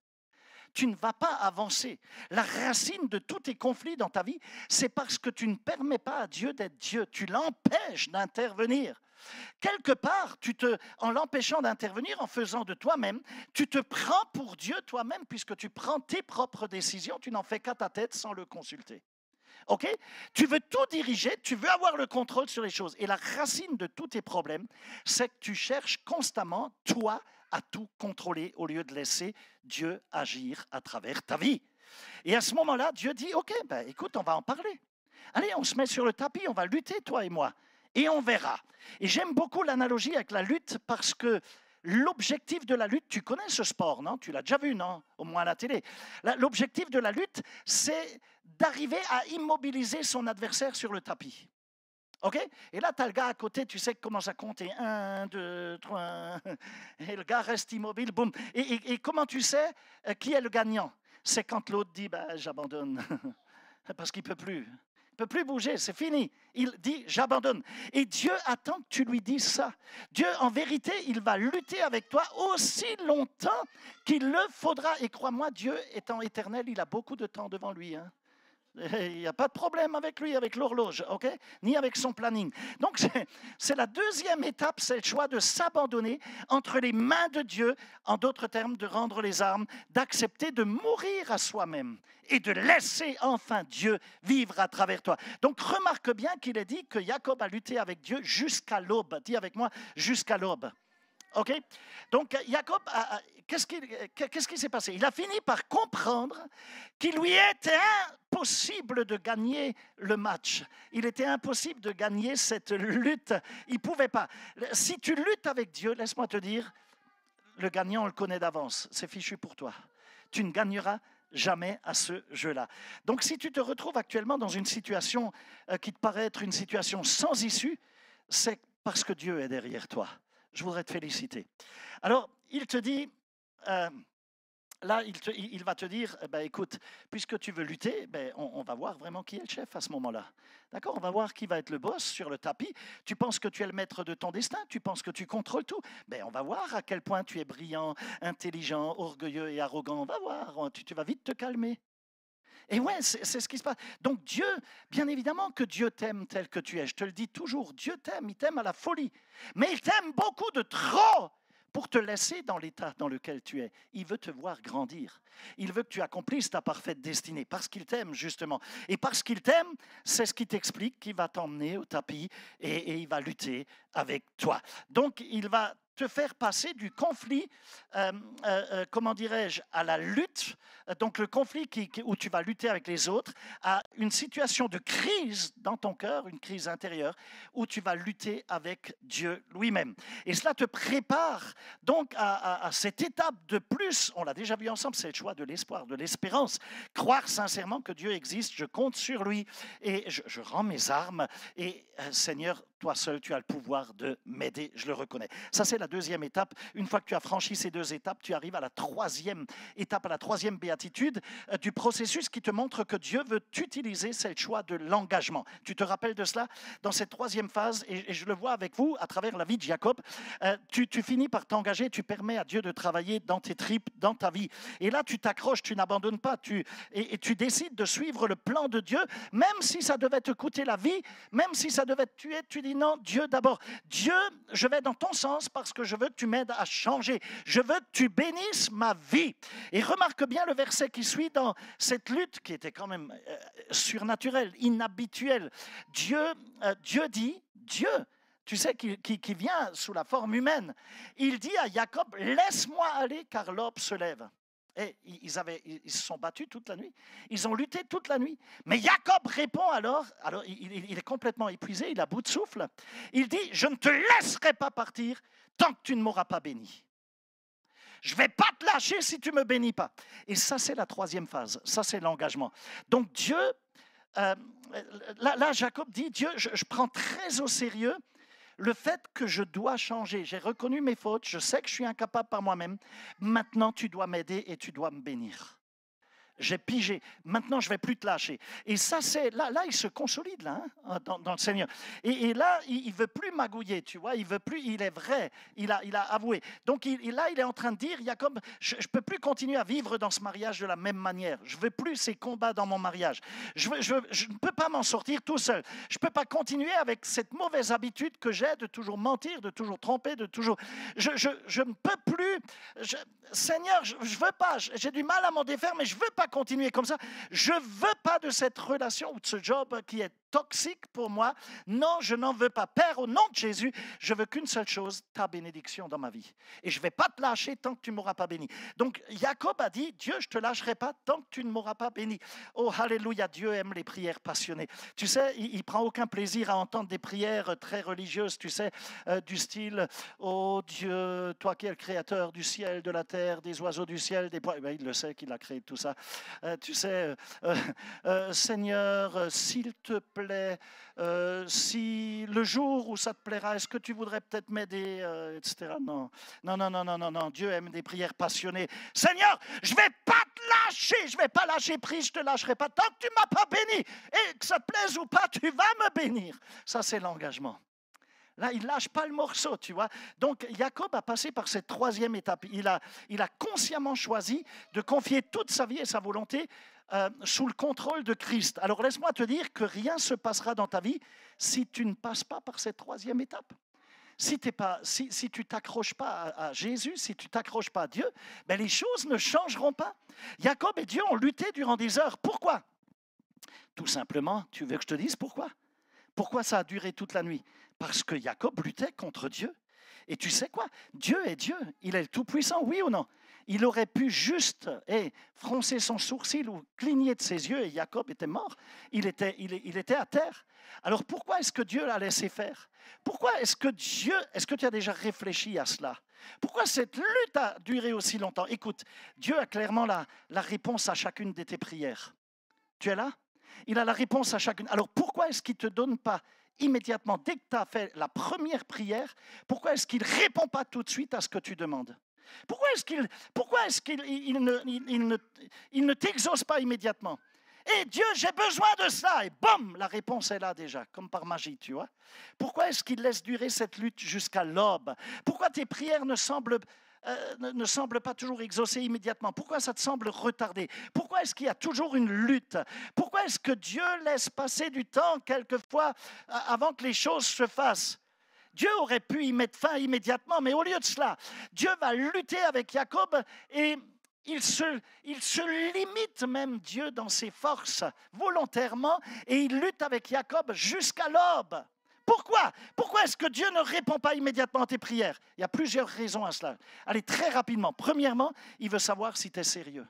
Speaker 1: Tu ne vas pas avancer. La racine de tous tes conflits dans ta vie, c'est parce que tu ne permets pas à Dieu d'être Dieu. Tu l'empêches d'intervenir. Quelque part, en l'empêchant d'intervenir, en faisant de toi-même, tu te prends pour Dieu toi-même puisque tu prends tes propres décisions, tu n'en fais qu'à ta tête sans le consulter. Ok? Tu veux tout diriger, tu veux avoir le contrôle sur les choses. Et la racine de tous tes problèmes, c'est que tu cherches constamment, toi, à tout contrôler au lieu de laisser Dieu agir à travers ta vie. Et à ce moment-là, Dieu dit, ok, écoute, on va en parler. Allez, on se met sur le tapis, on va lutter, toi et moi. Et on verra. Et j'aime beaucoup l'analogie avec la lutte parce que l'objectif de la lutte, tu connais ce sport, non? Tu l'as déjà vu, non? Au moins à la télé. L'objectif de la lutte, c'est d'arriver à immobiliser son adversaire sur le tapis. OK? Et là, tu as le gars à côté, tu sais comment ça compte. 1, 2, 3. Et le gars reste immobile, boum. Et comment tu sais qui est le gagnant? C'est quand l'autre dit, j'abandonne. Parce qu'il ne peut plus. Il ne peut plus bouger, c'est fini. Il dit, j'abandonne. Et Dieu attend que tu lui dises ça. Dieu, en vérité, il va lutter avec toi aussi longtemps qu'il le faudra. Et crois-moi, Dieu étant éternel, il a beaucoup de temps devant lui. Hein. Il n'y a pas de problème avec lui, avec l'horloge, ok? Ni avec son planning. Donc, c'est la deuxième étape, c'est le choix de s'abandonner entre les mains de Dieu, en d'autres termes, de rendre les armes, d'accepter de mourir à soi-même et de laisser enfin Dieu vivre à travers toi. Donc, remarque bien qu'il est dit que Jacob a lutté avec Dieu jusqu'à l'aube. Dis avec moi, jusqu'à l'aube. OK? Donc, Jacob, qu'est-ce qui s'est passé? Il a fini par comprendre qu'il lui était impossible de gagner le match. Il était impossible de gagner cette lutte. Il ne pouvait pas. Si tu luttes avec Dieu, laisse-moi te dire, le gagnant, on le connaît d'avance. C'est fichu pour toi. Tu ne gagneras jamais à ce jeu-là. Donc, si tu te retrouves actuellement dans une situation qui te paraît être une situation sans issue, c'est parce que Dieu est derrière toi. Je voudrais te féliciter. Alors, il te dit, là, il va te dire, écoute, puisque tu veux lutter, on va voir vraiment qui est le chef à ce moment-là. D'accord? On va voir qui va être le boss sur le tapis. Tu penses que tu es le maître de ton destin? Tu penses que tu contrôles tout? On va voir à quel point tu es brillant, intelligent, orgueilleux et arrogant. On va voir, tu vas vite te calmer. Et ouais, c'est ce qui se passe. Donc Dieu, bien évidemment que Dieu t'aime tel que tu es. Je te le dis toujours, Dieu t'aime, il t'aime à la folie. Mais il t'aime beaucoup de trop pour te laisser dans l'état dans lequel tu es. Il veut te voir grandir. Il veut que tu accomplisses ta parfaite destinée parce qu'il t'aime justement. Et parce qu'il t'aime, c'est ce qui t'explique qu'il va t'emmener au tapis et il va lutter avec toi. Donc il va te faire passer du conflit, comment dirais-je, à la lutte, donc le conflit où tu vas lutter avec les autres, à une situation de crise dans ton cœur, une crise intérieure, où tu vas lutter avec Dieu lui-même. Et cela te prépare donc à cette étape de plus, on l'a déjà vu ensemble, c'est le choix de l'espoir, de l'espérance. Croire sincèrement que Dieu existe, je compte sur lui et je rends mes armes et Seigneur, toi seul, tu as le pouvoir de m'aider, je le reconnais. Ça, c'est la deuxième étape. Une fois que tu as franchi ces deux étapes, tu arrives à la troisième étape, à la troisième béatitude du processus qui te montre que Dieu veut t'utiliser, c'est le choix de l'engagement. Tu te rappelles de cela? Dans cette troisième phase, et je le vois avec vous à travers la vie de Jacob, tu finis par t'engager, tu permets à Dieu de travailler dans tes tripes, dans ta vie. Et là, tu t'accroches, tu n'abandonnes pas, et tu décides de suivre le plan de Dieu, même si ça devait te coûter la vie, même si ça devait te tuer, tu dis non, Dieu d'abord. Dieu, je vais dans ton sens parce que je veux que tu m'aides à changer. Je veux que tu bénisses ma vie. Et remarque bien le verset qui suit dans cette lutte qui était quand même surnaturelle, inhabituelle. Dieu dit, Dieu, tu sais, qui vient sous la forme humaine, il dit à Jacob, laisse-moi aller car l'aube se lève. Et ils se sont battus toute la nuit. Ils ont lutté toute la nuit. Mais Jacob répond alors il est complètement épuisé, il a bout de souffle. Il dit, je ne te laisserai pas partir tant que tu ne m'auras pas béni. Je ne vais pas te lâcher si tu ne me bénis pas. Et ça, c'est la troisième phase. Ça, c'est l'engagement. Donc Dieu, là Jacob dit, Dieu, je prends très au sérieux le fait que je dois changer. J'ai reconnu mes fautes, je sais que je suis incapable par moi-même. Maintenant, tu dois m'aider et tu dois me bénir. J'ai pigé. Maintenant, je ne vais plus te lâcher. Et ça, c'est là, il se consolide là, hein, dans le Seigneur. Et là, il ne veut plus magouiller, tu vois. Il veut plus. Il est vrai. Il a avoué. Donc là, il est en train de dire, Jacob, je ne peux plus continuer à vivre dans ce mariage de la même manière. Je ne veux plus ces combats dans mon mariage. Je ne peux pas m'en sortir tout seul. Je ne peux pas continuer avec cette mauvaise habitude que j'ai de toujours mentir, de toujours tromper, de toujours. Je ne peux plus. Seigneur, je ne veux pas. J'ai du mal à m'en défaire, mais je ne veux pas continuer comme ça. Je ne veux pas de cette relation ou de ce job qui est toxique pour moi. Non, je n'en veux pas. Père, au nom de Jésus, je veux qu'une seule chose, ta bénédiction dans ma vie. Et je ne vais pas te lâcher tant que tu ne m'auras pas béni. Donc, Jacob a dit, Dieu, je ne te lâcherai pas tant que tu ne m'auras pas béni. Oh, alléluia, Dieu aime les prières passionnées. Tu sais, il ne prend aucun plaisir à entendre des prières très religieuses, tu sais, du style, oh Dieu, toi qui es le créateur du ciel, de la terre, des oiseaux du ciel, des poissons. Il le sait qu'il a créé tout ça. Tu sais, Seigneur, s'il te plaît, si le jour où ça te plaira, est-ce que tu voudrais peut-être m'aider, etc. Non, Dieu aime des prières passionnées. Seigneur, je ne vais pas te lâcher, je ne vais pas lâcher prise, je ne te lâcherai pas tant que tu ne m'as pas béni. Et que ça te plaise ou pas, tu vas me bénir. Ça, c'est l'engagement. Là, il ne lâche pas le morceau, tu vois. Donc, Jacob a passé par cette troisième étape. Il a consciemment choisi de confier toute sa vie et sa volonté sous le contrôle de Christ. Alors, laisse-moi te dire que rien ne se passera dans ta vie si tu ne passes pas par cette troisième étape. Si tu ne t'accroches pas à Jésus, si tu ne t'accroches pas à Dieu, les choses ne changeront pas. Jacob et Dieu ont lutté durant des heures. Pourquoi? Tout simplement, tu veux que je te dise pourquoi? Pourquoi ça a duré toute la nuit? Parce que Jacob luttait contre Dieu. Et tu sais quoi? Dieu est Dieu. Il est le Tout-Puissant, oui ou non? Il aurait pu juste froncer son sourcil ou cligner de ses yeux et Jacob était mort. Il était à terre. Alors pourquoi est-ce que Dieu l'a laissé faire? Pourquoi est-ce que tu as déjà réfléchi à cela? Pourquoi cette lutte a duré aussi longtemps? Écoute, Dieu a clairement la réponse à chacune de tes prières. Tu es là? Il a la réponse à chacune. Alors pourquoi est-ce qu'il ne te donne pas immédiatement, dès que tu as fait la première prière, pourquoi est-ce qu'il ne répond pas tout de suite à ce que tu demandes? Pourquoi est-ce qu'il ne t'exauce pas immédiatement? Et Dieu, j'ai besoin de ça. Et boum, la réponse est là déjà, comme par magie, tu vois. Pourquoi est-ce qu'il laisse durer cette lutte jusqu'à l'aube? Pourquoi tes prières ne semblent pas toujours exaucées immédiatement? Pourquoi ça te semble retardé? Pourquoi est-ce qu'il y a toujours une lutte? Pourquoi est-ce que Dieu laisse passer du temps quelquefois avant que les choses se fassent? Dieu aurait pu y mettre fin immédiatement, mais au lieu de cela, Dieu va lutter avec Jacob et il se limite même, Dieu, dans ses forces volontairement, et il lutte avec Jacob jusqu'à l'aube. Pourquoi? Pourquoi est-ce que Dieu ne répond pas immédiatement à tes prières? Il y a plusieurs raisons à cela. Allez, très rapidement. Premièrement, il veut savoir si tu es sérieux.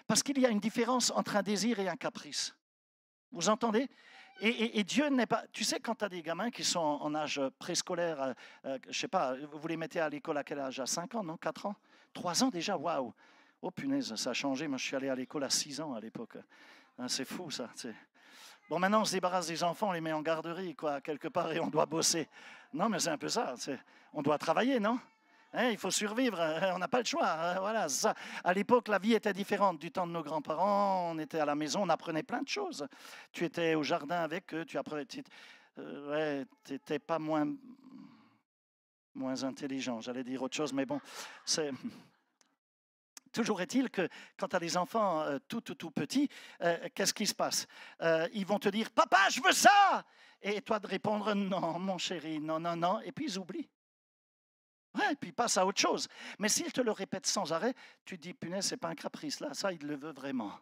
Speaker 1: Parce qu'il y a une différence entre un désir et un caprice. Vous entendez? Et Dieu n'est pas... Tu sais, quand tu as des gamins qui sont en âge préscolaire, je ne sais pas, vous les mettez à l'école à quel âge? À 5 ans, non? 4 ans? 3 ans déjà? Waouh! Oh punaise, ça a changé. Moi, je suis allé à l'école à 6 ans à l'époque. C'est fou, ça. Bon, maintenant, on se débarrasse des enfants, on les met en garderie, quoi, quelque part, et on doit bosser. Non, mais c'est un peu ça. On doit travailler, non? Il faut survivre, on n'a pas le choix. Voilà, ça. À l'époque, la vie était différente. Du temps de nos grands-parents, on était à la maison, on apprenait plein de choses. Tu étais au jardin avec eux, tu apprenais. Tu n'étais pas moins intelligent. J'allais dire autre chose, mais bon, c'est... Toujours est-il que quand tu as des enfants tout petits, qu'est-ce qui se passe? Ils vont te dire « Papa, je veux ça !» Et toi de répondre « Non, mon chéri, non, non, non », et puis ils oublient. Ouais, et puis ils passent à autre chose. Mais s'ils te le répètent sans arrêt, tu te dis « Punaise, ce n'est pas un caprice, là, ça, il le veut vraiment. »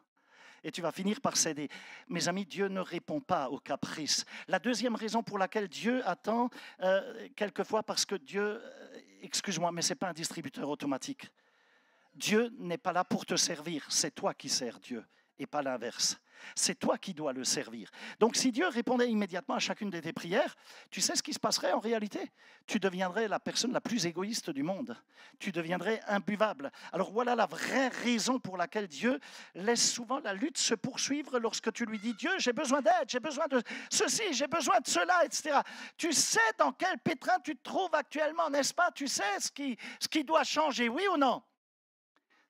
Speaker 1: Et tu vas finir par céder. Mes amis, Dieu ne répond pas aux caprices. La deuxième raison pour laquelle Dieu attend, quelquefois, parce que Dieu, excuse-moi, mais ce n'est pas un distributeur automatique. Dieu n'est pas là pour te servir, c'est toi qui sers Dieu et pas l'inverse. C'est toi qui dois le servir. Donc si Dieu répondait immédiatement à chacune de tes prières, tu sais ce qui se passerait en réalité? Tu deviendrais la personne la plus égoïste du monde. Tu deviendrais imbuvable. Alors voilà la vraie raison pour laquelle Dieu laisse souvent la lutte se poursuivre lorsque tu lui dis « Dieu, j'ai besoin d'aide, j'ai besoin de ceci, j'ai besoin de cela, etc. » Tu sais dans quel pétrin tu te trouves actuellement, n'est-ce pas? Tu sais ce qui doit changer, oui ou non?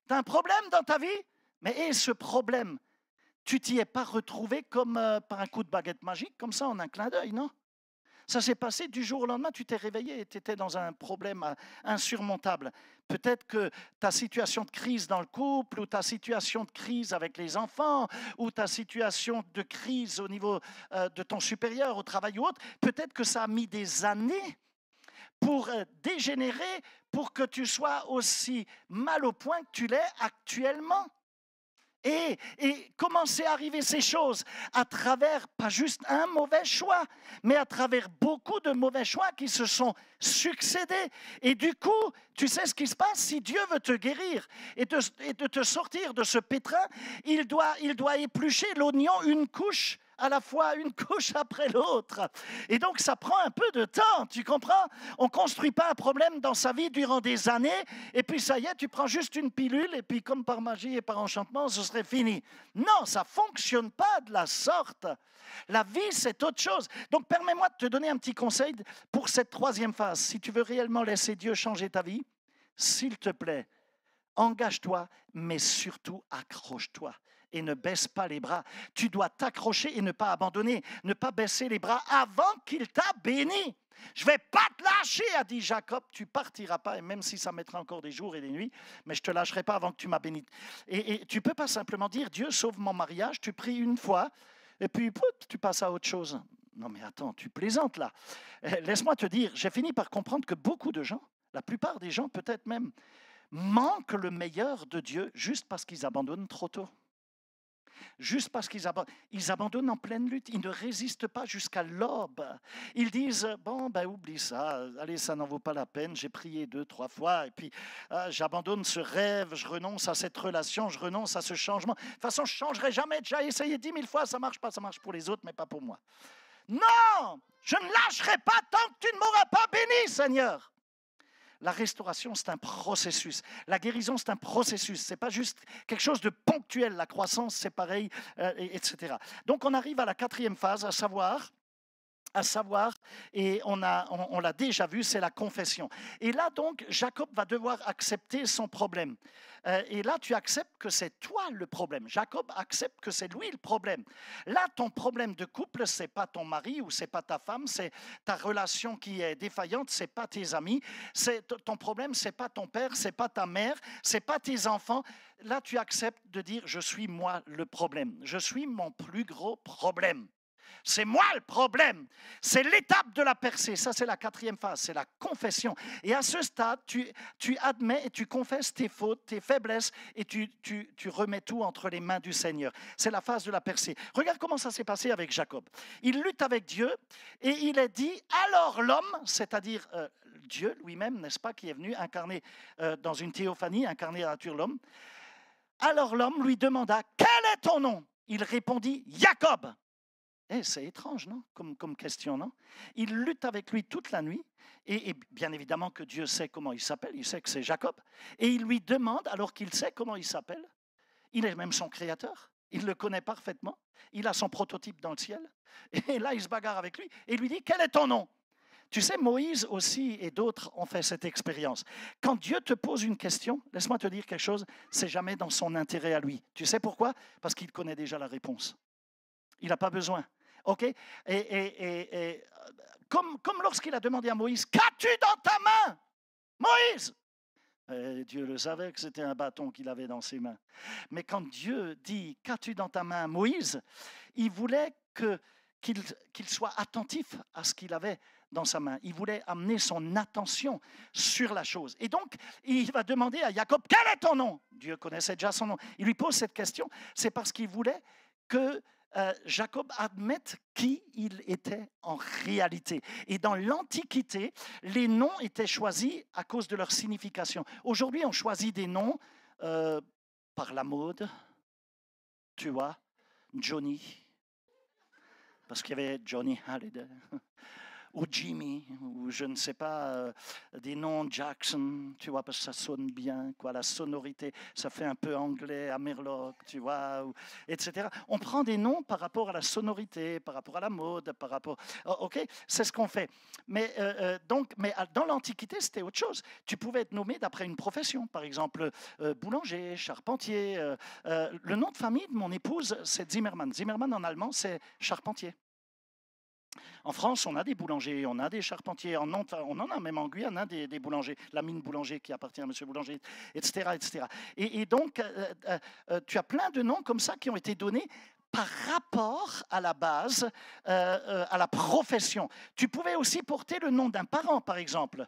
Speaker 1: Tu as un problème dans ta vie? Mais ce problème, tu t'y es pas retrouvé comme par un coup de baguette magique, comme ça, en un clin d'œil, non? Ça s'est passé du jour au lendemain, tu t'es réveillé et tu étais dans un problème insurmontable. Peut-être que ta situation de crise dans le couple, ou ta situation de crise avec les enfants, ou ta situation de crise au niveau de ton supérieur, au travail ou autre, peut-être que ça a mis des années pour dégénérer, pour que tu sois aussi mal au point que tu l'es actuellement. Et comment c'est arrivé ces choses? À travers, pas juste un mauvais choix, mais à travers beaucoup de mauvais choix qui se sont succédés. Et du coup, tu sais ce qui se passe? Si Dieu veut te guérir et de te sortir de ce pétrin, il doit éplucher l'oignon une couche à la fois, une couche après l'autre. Et donc, ça prend un peu de temps, tu comprends? On ne construit pas un problème dans sa vie durant des années, et puis ça y est, tu prends juste une pilule, et puis comme par magie et par enchantement, ce serait fini. Non, ça ne fonctionne pas de la sorte. La vie, c'est autre chose. Donc, permets-moi de te donner un petit conseil pour cette troisième phase. Si tu veux réellement laisser Dieu changer ta vie, s'il te plaît, engage-toi, mais surtout accroche-toi. Et ne baisse pas les bras. Tu dois t'accrocher et ne pas abandonner, ne pas baisser les bras avant qu'il t'a béni. Je ne vais pas te lâcher, a dit Jacob, tu ne partiras pas, et même si ça mettra encore des jours et des nuits, mais je ne te lâcherai pas avant que tu m'as béni. Et tu ne peux pas simplement dire, Dieu sauve mon mariage, tu pries une fois, et puis tu passes à autre chose. Non mais attends, tu plaisantes là. Laisse-moi te dire, j'ai fini par comprendre que beaucoup de gens, la plupart des gens peut-être même, manquent le meilleur de Dieu juste parce qu'ils abandonnent trop tôt. juste parce qu'ils abandonnent en pleine lutte. Ils ne résistent pas jusqu'à l'aube. Ils disent, bon, ben oublie ça, allez, ça n'en vaut pas la peine, j'ai prié 2, 3 fois, et puis j'abandonne ce rêve, je renonce à cette relation, je renonce à ce changement. De toute façon, je ne changerai jamais, déjà essayé 10 000 fois, ça ne marche pas, ça marche pour les autres, mais pas pour moi. Non, je ne lâcherai pas tant que tu ne m'auras pas béni, Seigneur. La restauration, c'est un processus. La guérison, c'est un processus. Ce n'est pas juste quelque chose de ponctuel. La croissance, c'est pareil, etc. Donc, on arrive à la 4e phase, à savoir, et on l'a déjà vu, c'est la confession. Et là, donc, Jacob va devoir accepter son problème. Et là, tu acceptes que c'est toi le problème. Jacob accepte que c'est lui le problème. Là, ton problème de couple, ce n'est pas ton mari ou ce n'est pas ta femme, c'est ta relation qui est défaillante, ce n'est pas tes amis. Ton problème, ce n'est pas ton père, ce n'est pas ta mère, ce n'est pas tes enfants. Là, tu acceptes de dire, je suis moi le problème. Je suis mon plus gros problème. C'est moi le problème. C'est l'étape de la percée. Ça, c'est la 4e phase, c'est la confession. Et à ce stade, tu admets et tu confesses tes fautes, tes faiblesses, et tu remets tout entre les mains du Seigneur. C'est la phase de la percée. Regarde comment ça s'est passé avec Jacob. Il lutte avec Dieu et il est dit, alors l'homme, c'est-à-dire Dieu lui-même, n'est-ce pas, qui est venu incarner dans une théophanie, incarner la nature de l'homme. Alors l'homme lui demanda, quel est ton nom? Il répondit, Jacob. C'est étrange, non, comme question, non? Il lutte avec lui toute la nuit, et bien évidemment que Dieu sait comment il s'appelle, il sait que c'est Jacob, et il lui demande, alors qu'il sait comment il s'appelle, il est même son créateur, il le connaît parfaitement, il a son prototype dans le ciel, et là il se bagarre avec lui, et il lui dit, quel est ton nom? Tu sais, Moïse aussi et d'autres ont fait cette expérience. Quand Dieu te pose une question, laisse-moi te dire quelque chose, c'est jamais dans son intérêt à lui. Tu sais pourquoi? Parce qu'il connaît déjà la réponse. Il n'a pas besoin. OK? Et comme lorsqu'il a demandé à Moïse, qu'as-tu dans ta main, Moïse? Dieu le savait que c'était un bâton qu'il avait dans ses mains. Mais quand Dieu dit, qu'as-tu dans ta main, Moïse? Il voulait qu'il soit attentif à ce qu'il avait dans sa main. Il voulait amener son attention sur la chose. Et donc, il va demander à Jacob, quel est ton nom? Dieu connaissait déjà son nom. Il lui pose cette question, c'est parce qu'il voulait que Jacob admette qui il était en réalité. Et dans l'Antiquité, les noms étaient choisis à cause de leur signification. Aujourd'hui, on choisit des noms par la mode, tu vois, Johnny, parce qu'il y avait Johnny Hallyday, ou Jimmy, ou je ne sais pas, des noms Jackson, tu vois, parce que ça sonne bien, quoi, la sonorité, ça fait un peu anglais, Amerloc, tu vois, etc. On prend des noms par rapport à la sonorité, par rapport à la mode, par rapport... OK, c'est ce qu'on fait. Mais dans l'Antiquité, c'était autre chose. Tu pouvais être nommé d'après une profession, par exemple, boulanger, charpentier. Le nom de famille de mon épouse, c'est Zimmermann. Zimmermann, en allemand, c'est charpentier. En France, on a des boulangers, on a des charpentiers, on en a même en Guyane, hein, des boulangers, la mine Boulanger qui appartient à M. Boulanger, etc. etc. Et donc, tu as plein de noms comme ça qui ont été donnés par rapport à la base, à la profession. Tu pouvais aussi porter le nom d'un parent, par exemple,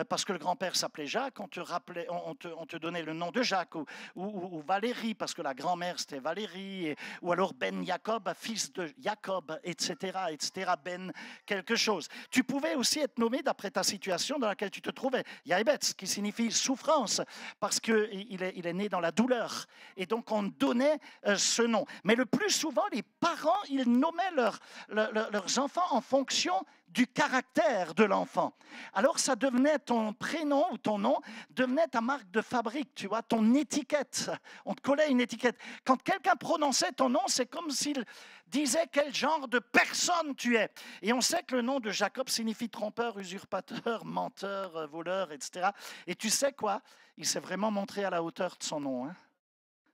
Speaker 1: parce que le grand-père s'appelait Jacques, on te donnait le nom de Jacques, ou Valérie, parce que la grand-mère c'était Valérie, ou alors Ben Jacob, fils de Jacob, etc., etc., Ben quelque chose. Tu pouvais aussi être nommé d'après ta situation dans laquelle tu te trouvais. Yaibetz, qui signifie souffrance, parce qu'il est né dans la douleur, et donc on donnait ce nom. Mais le plus souvent, les parents, ils nommaient leurs enfants en fonction du caractère de l'enfant. Alors, ça devenait ton prénom ou ton nom, devenait ta marque de fabrique, tu vois, ton étiquette. On te collait une étiquette. Quand quelqu'un prononçait ton nom, c'est comme s'il disait quel genre de personne tu es. Et on sait que le nom de Jacob signifie trompeur, usurpateur, menteur, voleur, etc. Et tu sais quoi? Il s'est vraiment montré à la hauteur de son nom, hein?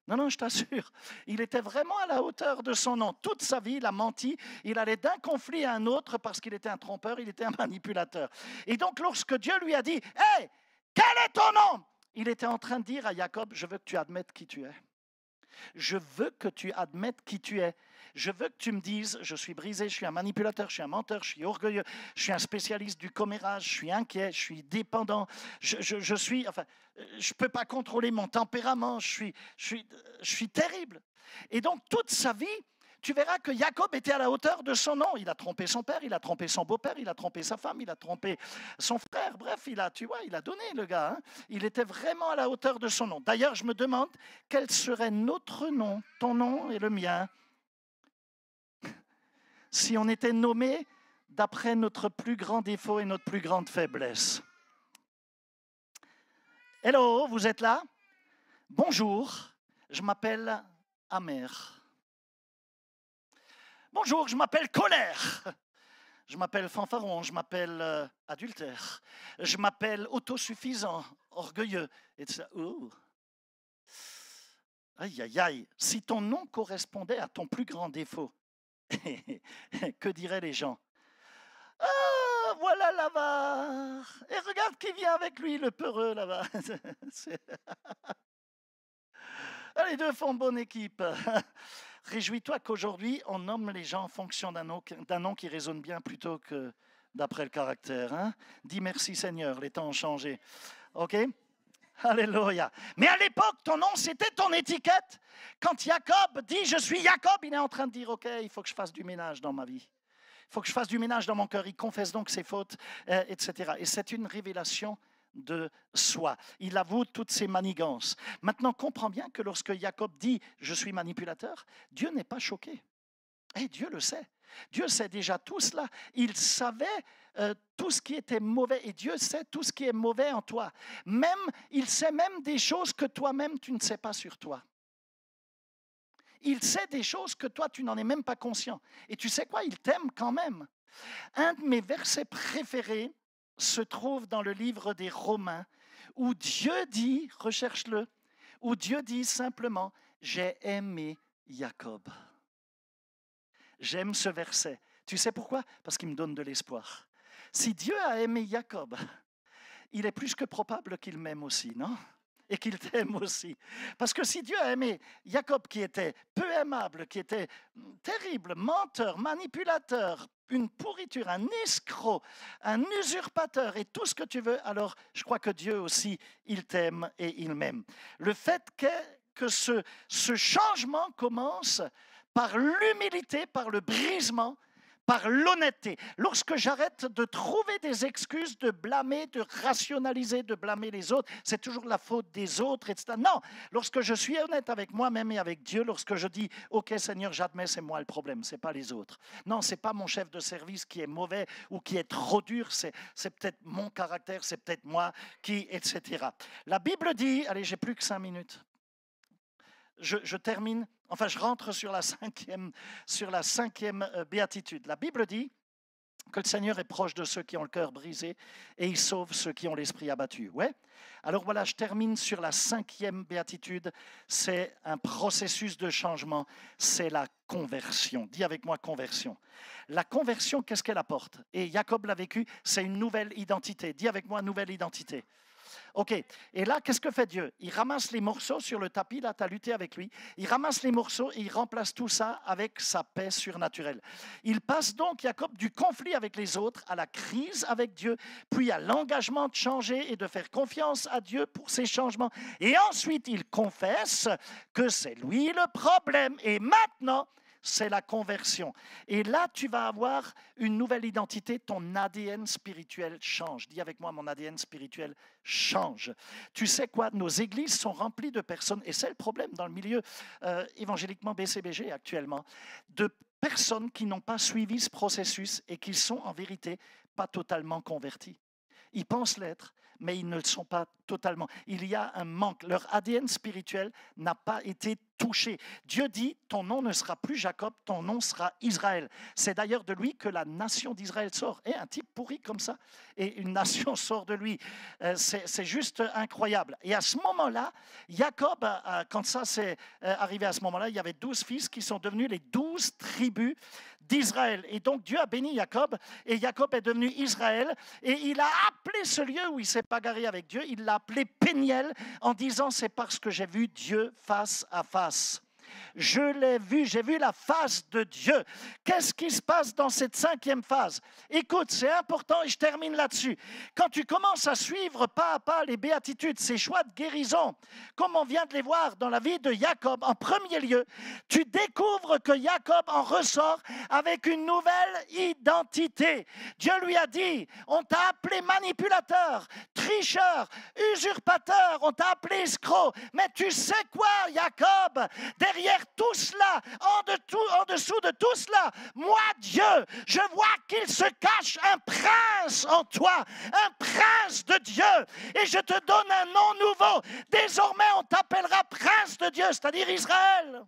Speaker 1: Non, je t'assure, il était vraiment à la hauteur de son nom. Toute sa vie, il a menti, il allait d'un conflit à un autre parce qu'il était un trompeur, il était un manipulateur. Et donc, lorsque Dieu lui a dit, « Hey, quel est ton nom ?» Il était en train de dire à Jacob, « Je veux que tu admettes qui tu es. Je veux que tu admettes qui tu es. Je veux que tu me dises, je suis brisé, je suis un manipulateur, je suis un menteur, je suis orgueilleux, je suis un spécialiste du commérage, je suis inquiet, je suis dépendant, je ne peux pas contrôler mon tempérament, je suis terrible. Et donc, toute sa vie, tu verras que Jacob était à la hauteur de son nom. Il a trompé son père, il a trompé son beau-père, il a trompé sa femme, il a trompé son frère. Bref, il a donné le gars. Hein. Il était vraiment à la hauteur de son nom. D'ailleurs, je me demande quel serait notre nom, ton nom et le mien, si on était nommé d'après notre plus grand défaut et notre plus grande faiblesse. Hello, vous êtes là? Bonjour, je m'appelle Amer. Bonjour, je m'appelle colère. Je m'appelle fanfaron, je m'appelle adultère. Je m'appelle autosuffisant, orgueilleux. Et ça, aïe, aïe, aïe. Si ton nom correspondait à ton plus grand défaut, que diraient les gens? Ah, voilà l'avare. Et regarde qui vient avec lui, le peureux là-bas. Les deux font bonne équipe. Réjouis-toi qu'aujourd'hui, on nomme les gens en fonction d'un nom qui résonne bien plutôt que d'après le caractère. Hein? Dis merci Seigneur, les temps ont changé. OK? Alléluia. Mais à l'époque, ton nom, c'était ton étiquette. Quand Jacob dit « je suis Jacob », il est en train de dire « OK, il faut que je fasse du ménage dans ma vie. Il faut que je fasse du ménage dans mon cœur. » Il confesse donc ses fautes, etc. Et c'est une révélation de soi. Il avoue toutes ses manigances. Maintenant, comprends bien que lorsque Jacob dit « je suis manipulateur », Dieu n'est pas choqué. Et Dieu le sait. Dieu sait déjà tout cela. Il savait tout ce qui était mauvais et Dieu sait tout ce qui est mauvais en toi. Il sait même des choses que toi-même tu ne sais pas sur toi. Il sait des choses que toi tu n'en es même pas conscient. Et tu sais quoi? Il t'aime quand même. Un de mes versets préférés se trouve dans le livre des Romains où Dieu dit, recherche-le, où Dieu dit simplement « j'ai aimé Jacob ». J'aime ce verset. Tu sais pourquoi? Parce qu'il me donne de l'espoir. Si Dieu a aimé Jacob, il est plus que probable qu'il m'aime aussi, non? Et qu'il t'aime aussi. Parce que si Dieu a aimé Jacob qui était peu aimable, qui était terrible, menteur, manipulateur, une pourriture, un escroc, un usurpateur et tout ce que tu veux, alors je crois que Dieu aussi, il t'aime et il m'aime. Le fait que ce changement commence par l'humilité, par le brisement, par l'honnêteté. Lorsque j'arrête de trouver des excuses, de blâmer, de rationaliser, de blâmer les autres, c'est toujours la faute des autres, etc. Non, lorsque je suis honnête avec moi-même et avec Dieu, lorsque je dis « Ok Seigneur, j'admets, c'est moi le problème, ce n'est pas les autres. » Non, ce n'est pas mon chef de service qui est mauvais ou qui est trop dur, c'est peut-être mon caractère, c'est peut-être moi qui, etc. La Bible dit, allez, j'ai plus que 5 minutes. Je termine, enfin je rentre sur la cinquième béatitude. La Bible dit que le Seigneur est proche de ceux qui ont le cœur brisé et il sauve ceux qui ont l'esprit abattu. Ouais. Alors voilà, je termine sur la 5e béatitude. C'est un processus de changement, c'est la conversion. Dis avec moi conversion. La conversion, qu'est-ce qu'elle apporte? Et Jacob l'a vécu, c'est une nouvelle identité. Dis avec moi nouvelle identité. Ok, et là, qu'est-ce que fait Dieu? Il ramasse les morceaux sur le tapis, là, tu as lutté avec lui. Il ramasse les morceaux et il remplace tout ça avec sa paix surnaturelle. Il passe donc, Jacob, du conflit avec les autres à la crise avec Dieu, puis à l'engagement de changer et de faire confiance à Dieu pour ces changements. Et ensuite, il confesse que c'est lui le problème. Et maintenant, c'est la conversion. Et là, tu vas avoir une nouvelle identité, ton ADN spirituel change. Dis avec moi, mon ADN spirituel change. Tu sais quoi, nos églises sont remplies de personnes, et c'est le problème dans le milieu évangéliquement BCBG actuellement, de personnes qui n'ont pas suivi ce processus et qui sont en vérité pas totalement convertis. Ils pensent l'être, mais ils ne le sont pas totalement. Il y a un manque. Leur ADN spirituel n'a pas été touché. Dieu dit, ton nom ne sera plus Jacob, ton nom sera Israël. C'est d'ailleurs de lui que la nation d'Israël sort. Et un type pourri comme ça, et une nation sort de lui. C'est juste incroyable. Et à ce moment-là, Jacob, quand ça s'est arrivé à ce moment-là, il y avait 12 fils qui sont devenus les 12 tribus d'Israël. Et donc Dieu a béni Jacob, et Jacob est devenu Israël, et il a appelé ce lieu où il s'est bagarré avec Dieu, il l'a appelé Péniel, en disant c'est parce que j'ai vu Dieu face à face. Je l'ai vu, j'ai vu la face de Dieu. Qu'est-ce qui se passe dans cette 5e phase? Écoute, c'est important et je termine là-dessus. Quand tu commences à suivre pas à pas les béatitudes, ces choix de guérison, comme on vient de les voir dans la vie de Jacob, en premier lieu, tu découvres que Jacob en ressort avec une nouvelle identité. Dieu lui a dit, on t'a appelé manipulateur, tricheur, usurpateur, on t'a appelé escroc. Mais tu sais quoi, Jacob? Derrière tout cela, en dessous de tout cela, moi, Dieu, je vois qu'il se cache un prince en toi, un prince de Dieu. Et je te donne un nom nouveau. Désormais, on t'appellera prince de Dieu, c'est-à-dire Israël.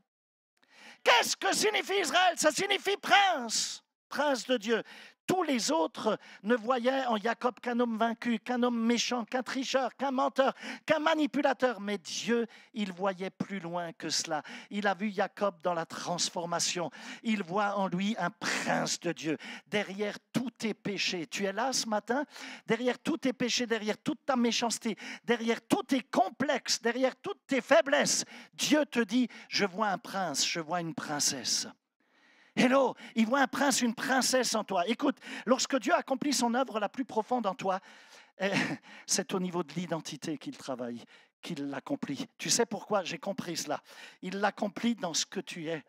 Speaker 1: Qu'est-ce que signifie Israël? Ça signifie prince, prince de Dieu. Tous les autres ne voyaient en Jacob qu'un homme vaincu, qu'un homme méchant, qu'un tricheur, qu'un menteur, qu'un manipulateur. Mais Dieu, il voyait plus loin que cela. Il a vu Jacob dans la transformation. Il voit en lui un prince de Dieu. Derrière tous tes péchés, tu es là ce matin? Derrière tous tes péchés, derrière toute ta méchanceté, derrière tous tes complexes, derrière toutes tes faiblesses, Dieu te dit, je vois un prince, je vois une princesse. Hello, il voit un prince, une princesse en toi. Écoute, lorsque Dieu accomplit son œuvre la plus profonde en toi, c'est au niveau de l'identité qu'il travaille, qu'il l'accomplit. Tu sais pourquoi? J'ai compris cela. Il l'accomplit dans ce que tu es.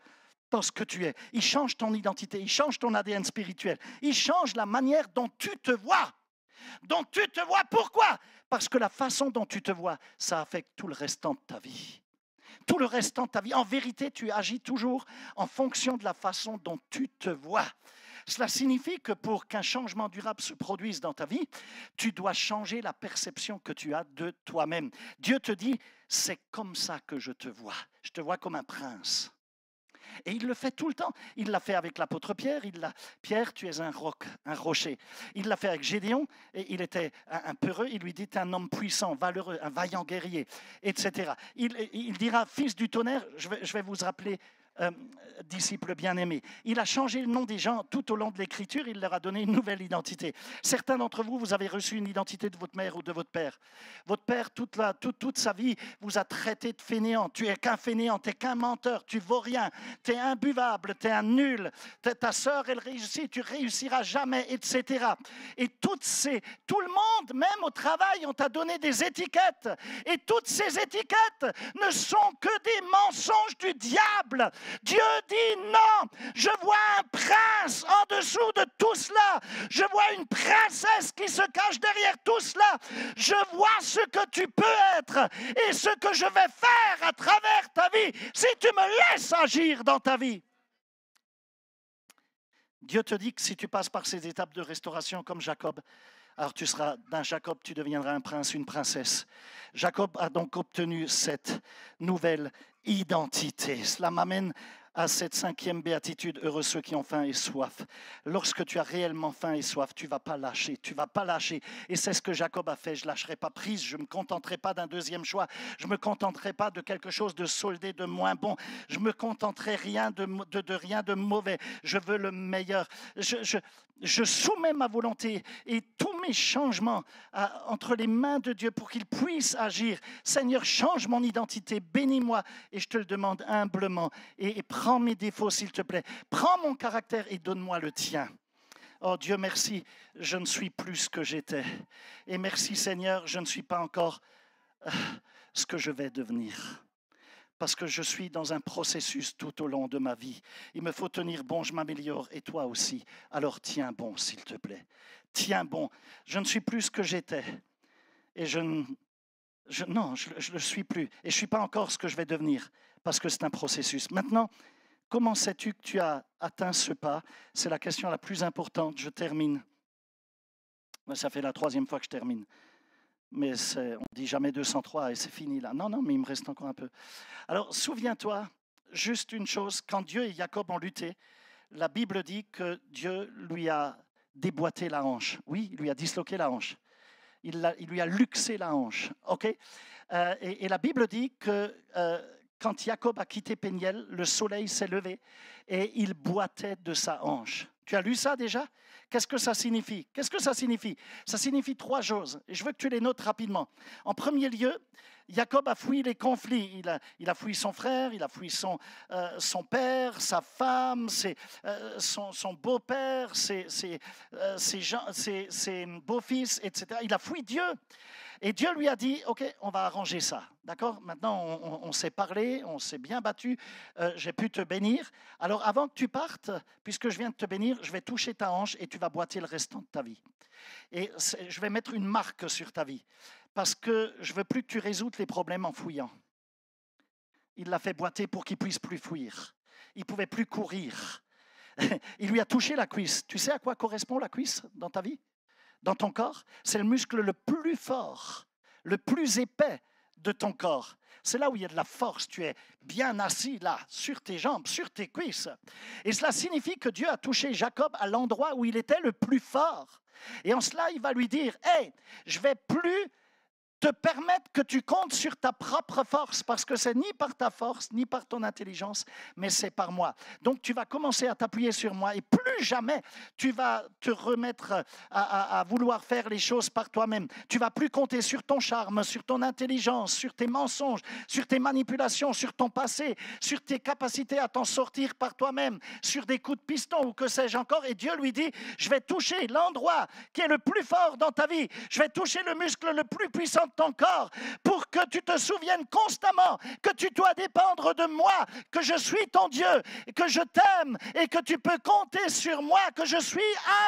Speaker 1: Dans ce que tu es. Il change ton identité, il change ton ADN spirituel. Il change la manière dont tu te vois. Dont tu te vois. Pourquoi? Parce que la façon dont tu te vois, ça affecte tout le restant de ta vie. Tout le restant de ta vie. En vérité, tu agis toujours en fonction de la façon dont tu te vois. Cela signifie que pour qu'un changement durable se produise dans ta vie, tu dois changer la perception que tu as de toi-même. Dieu te dit, c'est comme ça que je te vois. Je te vois comme un prince. Et il le fait tout le temps. Il l'a fait avec l'apôtre Pierre. Pierre, tu es un roc, un rocher. Il l'a fait avec Gédéon. Et il était un peureux. Il lui dit, tu es un homme puissant, valeureux, un vaillant guerrier, etc. Il dira, fils du tonnerre, je vais vous rappeler, disciple bien-aimé. Il a changé le nom des gens tout au long de l'Écriture. Il leur a donné une nouvelle identité. Certains d'entre vous, vous avez reçu une identité de votre mère ou de votre père. Votre père, toute sa vie, vous a traité de fainéant. Tu es qu'un fainéant, tu es qu'un menteur, tu vaux rien, tu es imbuvable, tu es un nul. Ta sœur, elle réussit, tu réussiras jamais, etc. Et tout le monde, même au travail, on t'a donné des étiquettes. Et toutes ces étiquettes ne sont que des mensonges du diable. Dieu dit non, je vois un prince en dessous de tout cela. Je vois une princesse qui se cache derrière tout cela. Je vois ce que tu peux être et ce que je vais faire à travers ta vie si tu me laisses agir dans ta vie. Dieu te dit que si tu passes par ces étapes de restauration comme Jacob, alors tu seras d'un Jacob, tu deviendras un prince, une princesse. Jacob a donc obtenu cette nouvelle identité. Cela m'amène à cette 5e béatitude, heureux ceux qui ont faim et soif. Lorsque tu as réellement faim et soif, tu ne vas pas lâcher, tu ne vas pas lâcher. Et c'est ce que Jacob a fait, je ne lâcherai pas prise, je ne me contenterai pas d'un deuxième choix, je ne me contenterai pas de quelque chose de soldé, de moins bon, je ne me contenterai rien de rien de mauvais, je veux le meilleur. Je soumets ma volonté et tous mes changements entre les mains de Dieu pour qu'il puisse agir. Seigneur, change mon identité, bénis-moi et je te le demande humblement. Et prends mes défauts s'il te plaît. Prends mon caractère et donne-moi le tien. Oh Dieu, merci, je ne suis plus ce que j'étais. Et merci Seigneur, je ne suis pas encore ce que je vais devenir. Parce que je suis dans un processus tout au long de ma vie. Il me faut tenir bon, je m'améliore, et toi aussi. Alors tiens bon, s'il te plaît. Tiens bon. Je ne suis plus ce que j'étais. Et je ne le suis plus. Et je ne suis pas encore ce que je vais devenir, parce que c'est un processus. Maintenant, comment sais-tu que tu as atteint ce pas? C'est la question la plus importante. Je termine. Ça fait la 3e fois que je termine. Mais on ne dit jamais 203 et c'est fini là. Non, mais il me reste encore un peu. Alors, souviens-toi, juste une chose, quand Dieu et Jacob ont lutté, la Bible dit que Dieu lui a déboîté la hanche. Oui, il lui a disloqué la hanche. Il lui a luxé la hanche. OK? Et la Bible dit que quand Jacob a quitté Péniel, le soleil s'est levé et il boitait de sa hanche. Tu as lu ça déjà? Qu'est-ce que ça signifie? Ça signifie 3 choses. Et je veux que tu les notes rapidement. En premier lieu, Jacob a fui les conflits, il a fui son frère, il a fui son père, sa femme, son beau-père, ses beaux-fils, etc. Il a fui Dieu. Et Dieu lui a dit, ok, on va arranger ça, d'accord? Maintenant, on s'est parlé, on s'est bien battu, j'ai pu te bénir. Alors avant que tu partes, puisque je viens de te bénir, je vais toucher ta hanche et tu vas boiter le restant de ta vie. Et je vais mettre une marque sur ta vie, parce que je ne veux plus que tu résoutes les problèmes en fouillant. Il l'a fait boiter pour qu'il ne puisse plus fuir. Il ne pouvait plus courir. Il lui a touché la cuisse. Tu sais à quoi correspond la cuisse dans ta vie? Dans ton corps, c'est le muscle le plus fort, le plus épais de ton corps. C'est là où il y a de la force. Tu es bien assis là, sur tes jambes, sur tes cuisses. Et cela signifie que Dieu a touché Jacob à l'endroit où il était le plus fort. Et en cela, il va lui dire, « Hey, je ne vais plus te permettre que tu comptes sur ta propre force, parce que c'est ni par ta force, ni par ton intelligence, mais c'est par moi. Donc tu vas commencer à t'appuyer sur moi et plus jamais tu vas te remettre à vouloir faire les choses par toi-même. Tu vas plus compter sur ton charme, sur ton intelligence, sur tes mensonges, sur tes manipulations, sur ton passé, sur tes capacités à t'en sortir par toi-même, sur des coups de piston ou que sais-je encore. Et Dieu lui dit, je vais toucher l'endroit qui est le plus fort dans ta vie. Je vais toucher le muscle le plus puissant de ton corps pour que tu te souviennes constamment que tu dois dépendre de moi, que je suis ton Dieu, que je t'aime et que tu peux compter sur moi, que je suis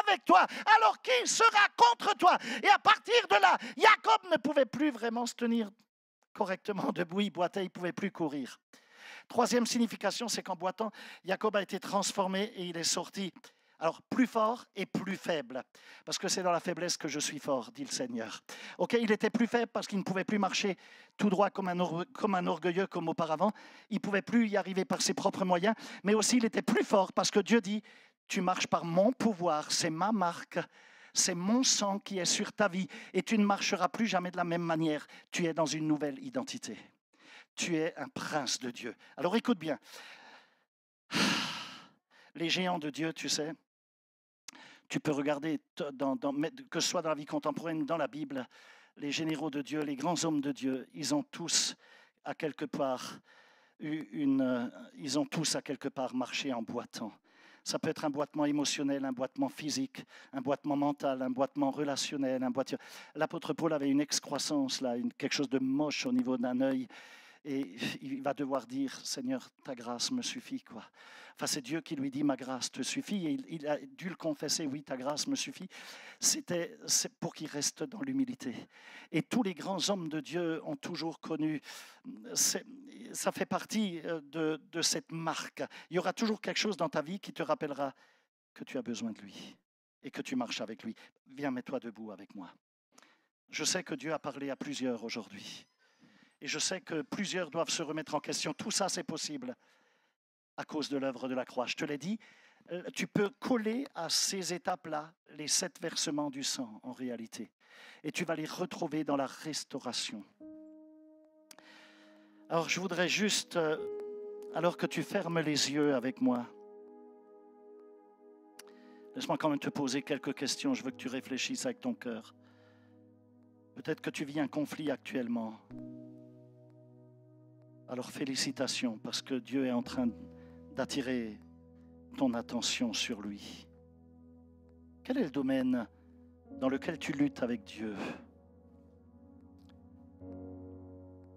Speaker 1: avec toi. Alors qui sera contre toi? Et à partir de là, Jacob ne pouvait plus vraiment se tenir correctement debout, il boitait, il ne pouvait plus courir. Troisième signification, c'est qu'en boitant, Jacob a été transformé et il est sorti. Alors, plus fort et plus faible, parce que c'est dans la faiblesse que je suis fort, dit le Seigneur. Ok, il était plus faible parce qu'il ne pouvait plus marcher tout droit comme un orgueilleux comme auparavant. Il ne pouvait plus y arriver par ses propres moyens, mais aussi il était plus fort parce que Dieu dit, tu marches par mon pouvoir, c'est ma marque, c'est mon sang qui est sur ta vie et tu ne marcheras plus jamais de la même manière. Tu es dans une nouvelle identité. Tu es un prince de Dieu. Alors écoute bien, les géants de Dieu, tu sais, tu peux regarder, que ce soit dans la vie contemporaine ou dans la Bible, les généraux de Dieu, les grands hommes de Dieu, ils ont tous à quelque part marché en boitant. Ça peut être un boitement émotionnel, un boitement physique, un boitement mental, un boitement relationnel. L'apôtre Paul avait une excroissance, là, quelque chose de moche au niveau d'un œil. Et il va devoir dire, Seigneur, ta grâce me suffit, quoi. Enfin, c'est Dieu qui lui dit, ma grâce te suffit. Et il a dû le confesser, oui, ta grâce me suffit. C'est pour qu'il reste dans l'humilité. Et tous les grands hommes de Dieu ont toujours connu, ça fait partie de cette marque. Il y aura toujours quelque chose dans ta vie qui te rappellera que tu as besoin de lui et que tu marches avec lui. Viens, mets-toi debout avec moi. Je sais que Dieu a parlé à plusieurs aujourd'hui. Et je sais que plusieurs doivent se remettre en question. Tout ça, c'est possible à cause de l'œuvre de la croix. Je te l'ai dit, tu peux coller à ces étapes-là les 7 versements du sang, en réalité. Et tu vas les retrouver dans la restauration. Alors, je voudrais juste, alors que tu fermes les yeux avec moi, laisse-moi quand même te poser quelques questions. Je veux que tu réfléchisses avec ton cœur. Peut-être que tu vis un conflit actuellement. Alors félicitations, parce que Dieu est en train d'attirer ton attention sur lui. Quel est le domaine dans lequel tu luttes avec Dieu?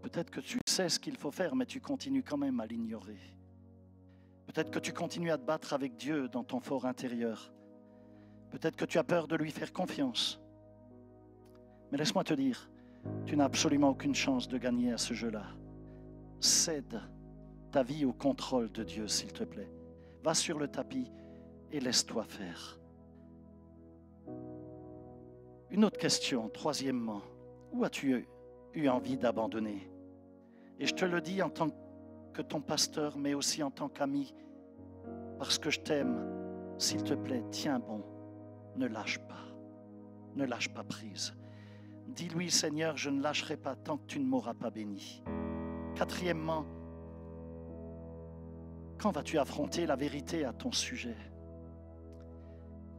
Speaker 1: Peut-être que tu sais ce qu'il faut faire, mais tu continues quand même à l'ignorer. Peut-être que tu continues à te battre avec Dieu dans ton fort intérieur. Peut-être que tu as peur de lui faire confiance. Mais laisse-moi te dire, tu n'as absolument aucune chance de gagner à ce jeu-là. Cède ta vie au contrôle de Dieu, s'il te plaît. Va sur le tapis et laisse-toi faire. Une autre question, troisièmement, où as-tu eu envie d'abandonner? Et je te le dis en tant que ton pasteur, mais aussi en tant qu'ami, parce que je t'aime, s'il te plaît, tiens bon, ne lâche pas prise. Dis-lui, Seigneur, je ne lâcherai pas tant que tu ne m'auras pas béni. Quatrièmement, quand vas-tu affronter la vérité à ton sujet?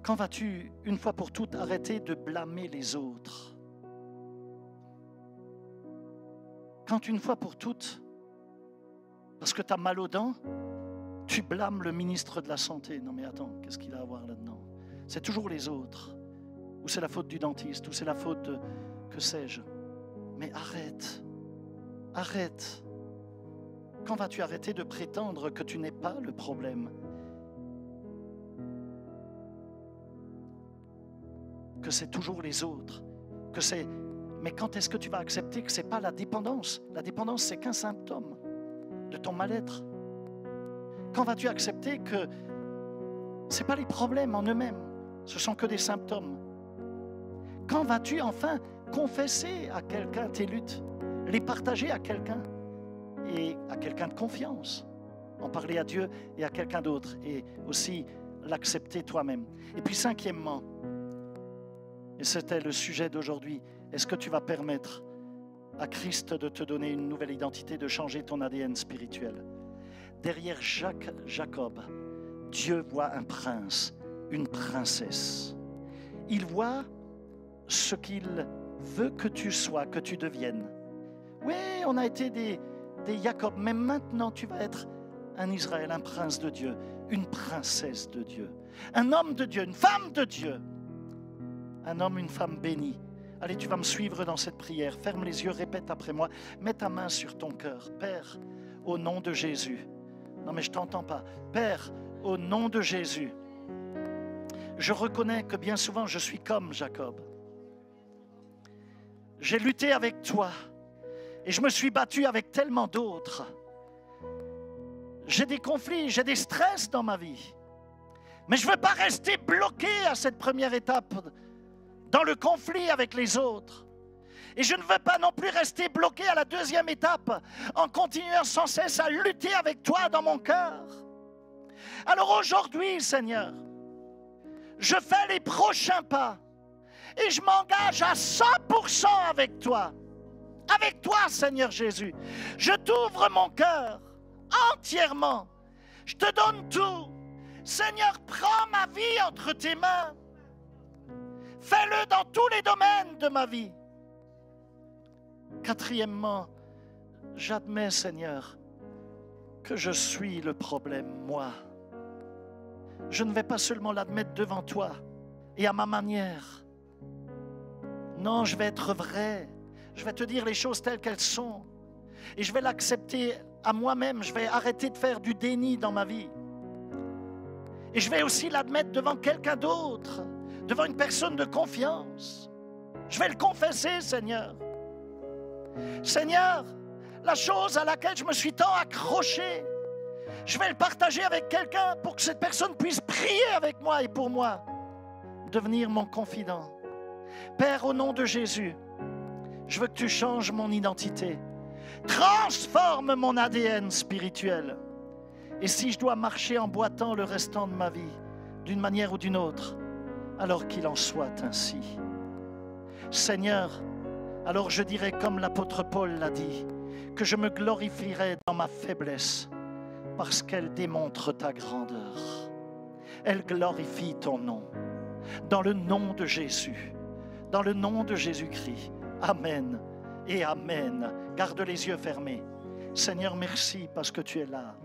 Speaker 1: Quand vas-tu, une fois pour toutes, arrêter de blâmer les autres? Quand une fois pour toutes, parce que tu as mal aux dents, tu blâmes le ministre de la Santé. Non mais attends, qu'est-ce qu'il a à voir là-dedans? C'est toujours les autres. Ou c'est la faute du dentiste, ou c'est la faute de... que sais-je. Mais arrête. Arrête. Quand vas-tu arrêter de prétendre que tu n'es pas le problème? Que c'est toujours les autres. Que c'est... Mais quand est-ce que tu vas accepter que ce n'est pas la dépendance? La dépendance, c'est qu'un symptôme de ton mal-être. Quand vas-tu accepter que ce n'est pas les problèmes en eux-mêmes, ce sont que des symptômes? Quand vas-tu enfin confesser à quelqu'un tes luttes, les partager à quelqu'un et à quelqu'un de confiance, en parler à Dieu et à quelqu'un d'autre et aussi l'accepter toi-même? Et puis cinquièmement, et c'était le sujet d'aujourd'hui, est-ce que tu vas permettre à Christ de te donner une nouvelle identité, de changer ton ADN spirituel? Derrière Jacob, Dieu voit un prince, une princesse. Il voit ce qu'il veut que tu sois, que tu deviennes. Oui, on a été des Jacob, mais maintenant tu vas être un Israël, un prince de Dieu, une princesse de Dieu, un homme de Dieu, une femme de Dieu, un homme, une femme bénie. Allez, tu vas me suivre dans cette prière. Ferme les yeux, répète après moi. Mets ta main sur ton cœur. Père, au nom de Jésus. Non, mais je ne t'entends pas. Père, au nom de Jésus, je reconnais que bien souvent je suis comme Jacob. J'ai lutté avec toi et je me suis battu avec tellement d'autres. J'ai des conflits, j'ai des stress dans ma vie. Mais je ne veux pas rester bloqué à cette première étape, dans le conflit avec les autres. Et je ne veux pas non plus rester bloqué à la deuxième étape, en continuant sans cesse à lutter avec toi dans mon cœur. Alors aujourd'hui, Seigneur, je fais les prochains pas et je m'engage à 100% avec toi. Avec toi, Seigneur Jésus. Je t'ouvre mon cœur entièrement. Je te donne tout. Seigneur, prends ma vie entre tes mains. Fais-le dans tous les domaines de ma vie. Quatrièmement, j'admets, Seigneur, que je suis le problème, moi. Je ne vais pas seulement l'admettre devant toi et à ma manière. Non, je vais être vrai. Je vais te dire les choses telles qu'elles sont. Et je vais l'accepter à moi-même. Je vais arrêter de faire du déni dans ma vie. Et je vais aussi l'admettre devant quelqu'un d'autre, devant une personne de confiance. Je vais le confesser, Seigneur. Seigneur, la chose à laquelle je me suis tant accroché, je vais le partager avec quelqu'un pour que cette personne puisse prier avec moi et pour moi, devenir mon confident. Père, au nom de Jésus, je veux que tu changes mon identité. Transforme mon ADN spirituel. Et si je dois marcher en boitant le restant de ma vie, d'une manière ou d'une autre, alors qu'il en soit ainsi. Seigneur, alors je dirai comme l'apôtre Paul l'a dit, que je me glorifierai dans ma faiblesse, parce qu'elle démontre ta grandeur. Elle glorifie ton nom. Dans le nom de Jésus, dans le nom de Jésus-Christ. Amen et Amen. Garde les yeux fermés. Seigneur, merci parce que tu es là.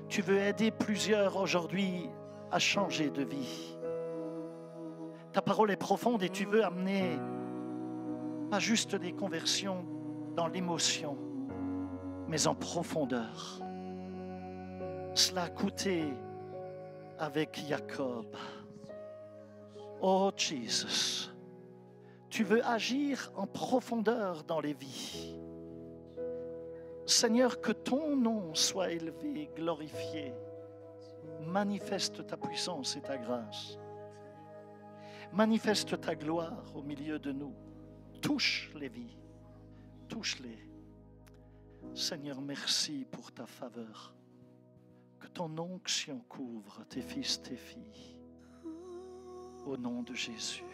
Speaker 1: Tu veux aider plusieurs aujourd'hui à changer de vie. Ta parole est profonde et tu veux amener pas juste des conversions dans l'émotion, mais en profondeur. Cela a coûté avec Jacob. Oh Jesus, tu veux agir en profondeur dans les vies. Seigneur, que ton nom soit élevé, glorifié. Manifeste ta puissance et ta grâce. Manifeste ta gloire au milieu de nous. Touche les vies, touche-les. Seigneur, merci pour ta faveur. Que ton onction couvre tes fils, tes filles. Au nom de Jésus.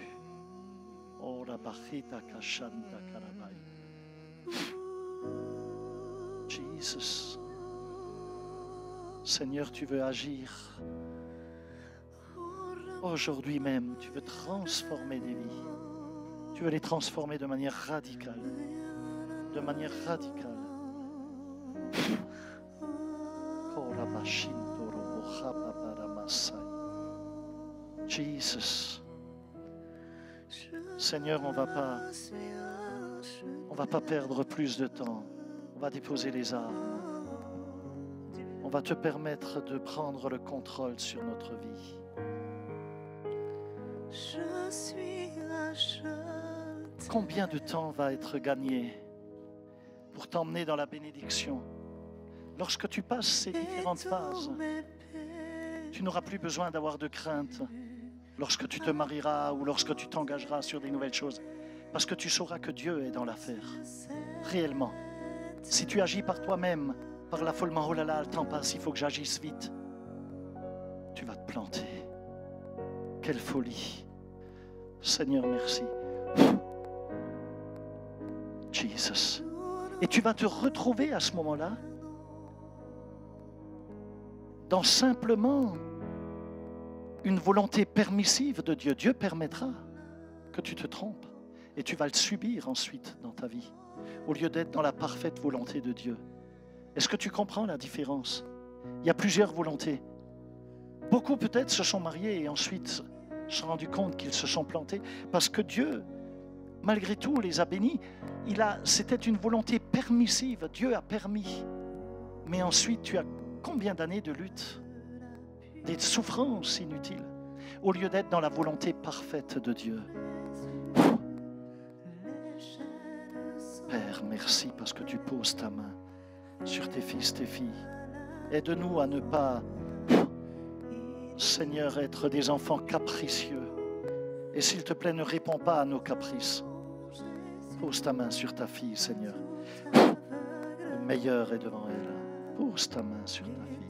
Speaker 1: Oh, la bachita kashanta karabai. Jesus. Seigneur, tu veux agir. Aujourd'hui même, tu veux transformer des vies. Tu veux les transformer de manière radicale. de manière radicale. Jesus. Seigneur, on va pas perdre plus de temps. On va déposer les armes. On va te permettre de prendre le contrôle sur notre vie. Combien de temps va être gagné pour t'emmener dans la bénédiction? Lorsque tu passes ces différentes phases, tu n'auras plus besoin d'avoir de crainte lorsque tu te marieras ou lorsque tu t'engageras sur des nouvelles choses, parce que tu sauras que Dieu est dans l'affaire, réellement. Si tu agis par toi-même, par l'affolement, oh là là, le temps passe, il faut que j'agisse vite, tu vas te planter. Quelle folie. Seigneur, merci. Jesus. Et tu vas te retrouver à ce moment-là dans simplement une volonté permissive de Dieu. Dieu permettra que tu te trompes et tu vas le subir ensuite dans ta vie, au lieu d'être dans la parfaite volonté de Dieu. Est-ce que tu comprends la différence? Il y a plusieurs volontés. Beaucoup peut-être se sont mariés et ensuite se sont rendus compte qu'ils se sont plantés parce que Dieu, malgré tout, les a bénis. C'était une volonté permissive. Dieu a permis. Mais ensuite, tu as combien d'années de lutte, des souffrances inutiles, au lieu d'être dans la volonté parfaite de Dieu. Père, merci parce que tu poses ta main sur tes fils, tes filles. Aide-nous à ne pas, Seigneur, être des enfants capricieux. Et s'il te plaît, ne réponds pas à nos caprices. Pose ta main sur ta fille, Seigneur. Le meilleur est devant elle. Pose ta main sur ta fille.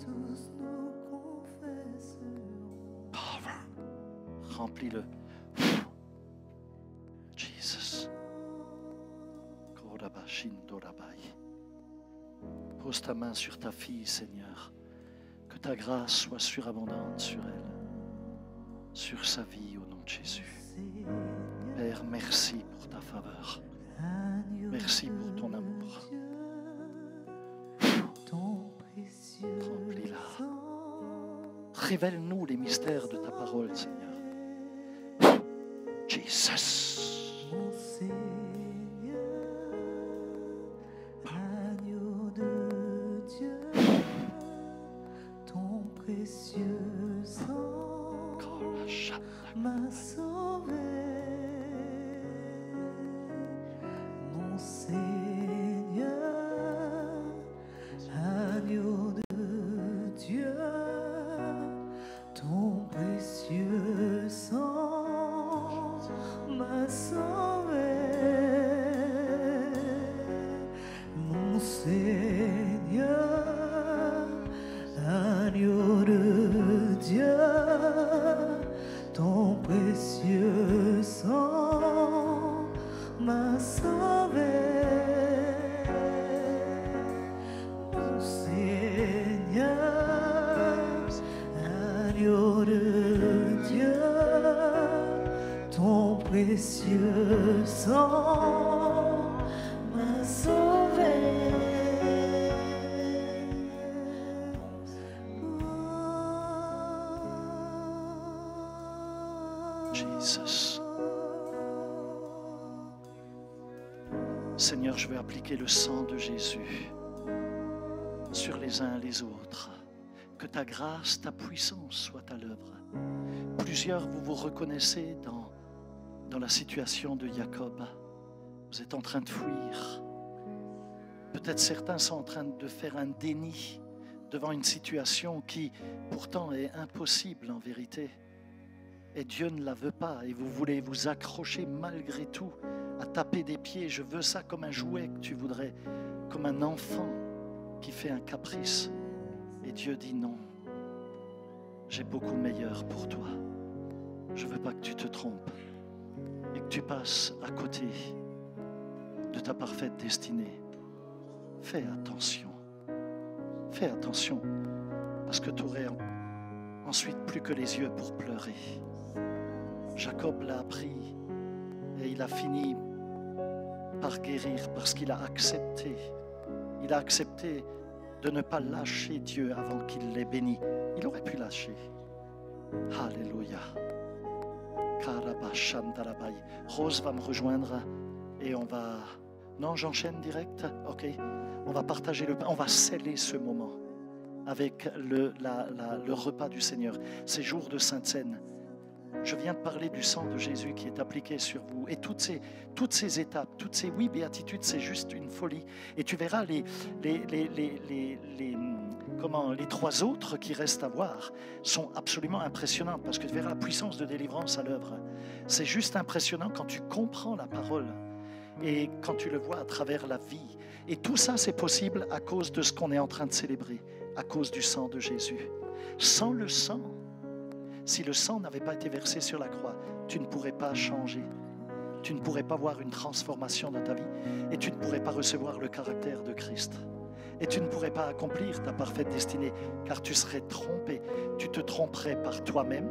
Speaker 1: Power. Remplis-le. Jesus. Pose ta main sur ta fille, Seigneur. Que ta grâce soit surabondante sur elle, sur sa vie, au nom de Jésus. Père, merci pour ta faveur. Merci pour ton amour. Remplis-la. Révèle-nous les mystères de ta parole, Seigneur. Jesus.
Speaker 2: M'a sauvé, mon Seigneur, agneau de Dieu, ton précieux sang m'a sauvé, mon Seigneur, agneau de Dieu. Ton précieux sang m'a sauvé, mon Seigneur, agneau de Dieu, ton précieux sang m'a sauvé.
Speaker 1: Jesus. Seigneur, je veux appliquer le sang de Jésus sur les uns et les autres. Que ta grâce, ta puissance soit à l'œuvre. Plusieurs, vous vous reconnaissez dans la situation de Jacob. Vous êtes en train de fuir. Peut-être certains sont en train de faire un déni devant une situation qui pourtant est impossible en vérité. Et Dieu ne la veut pas et vous voulez vous accrocher malgré tout à taper des pieds. Je veux ça comme un jouet que tu voudrais, comme un enfant qui fait un caprice. Et Dieu dit non, j'ai beaucoup meilleur pour toi. Je ne veux pas que tu te trompes et que tu passes à côté de ta parfaite destinée. Fais attention, parce que tu aurais ensuite plus que les yeux pour pleurer. Jacob l'a appris et il a fini par guérir parce qu'il a accepté. Il a accepté de ne pas lâcher Dieu avant qu'il l'ait béni. Il aurait pu lâcher. Alléluia. Karabashandarabai. Rose va me rejoindre et on va... Non, j'enchaîne direct. Ok. On va partager le pain. On va sceller ce moment avec le repas du Seigneur. Ces jours de Sainte Seine. Je viens de parler du sang de Jésus qui est appliqué sur vous. Et toutes ces étapes, toutes ces béatitudes, c'est juste une folie. Et tu verras les 3 autres qui restent à voir sont absolument impressionnantes parce que tu verras la puissance de délivrance à l'œuvre. C'est juste impressionnant quand tu comprends la parole et quand tu le vois à travers la vie. Et tout ça, c'est possible à cause de ce qu'on est en train de célébrer, à cause du sang de Jésus. Sans le sang, si le sang n'avait pas été versé sur la croix, tu ne pourrais pas changer. Tu ne pourrais pas voir une transformation dans ta vie et tu ne pourrais pas recevoir le caractère de Christ. Et tu ne pourrais pas accomplir ta parfaite destinée car tu serais trompé. Tu te tromperais par toi-même.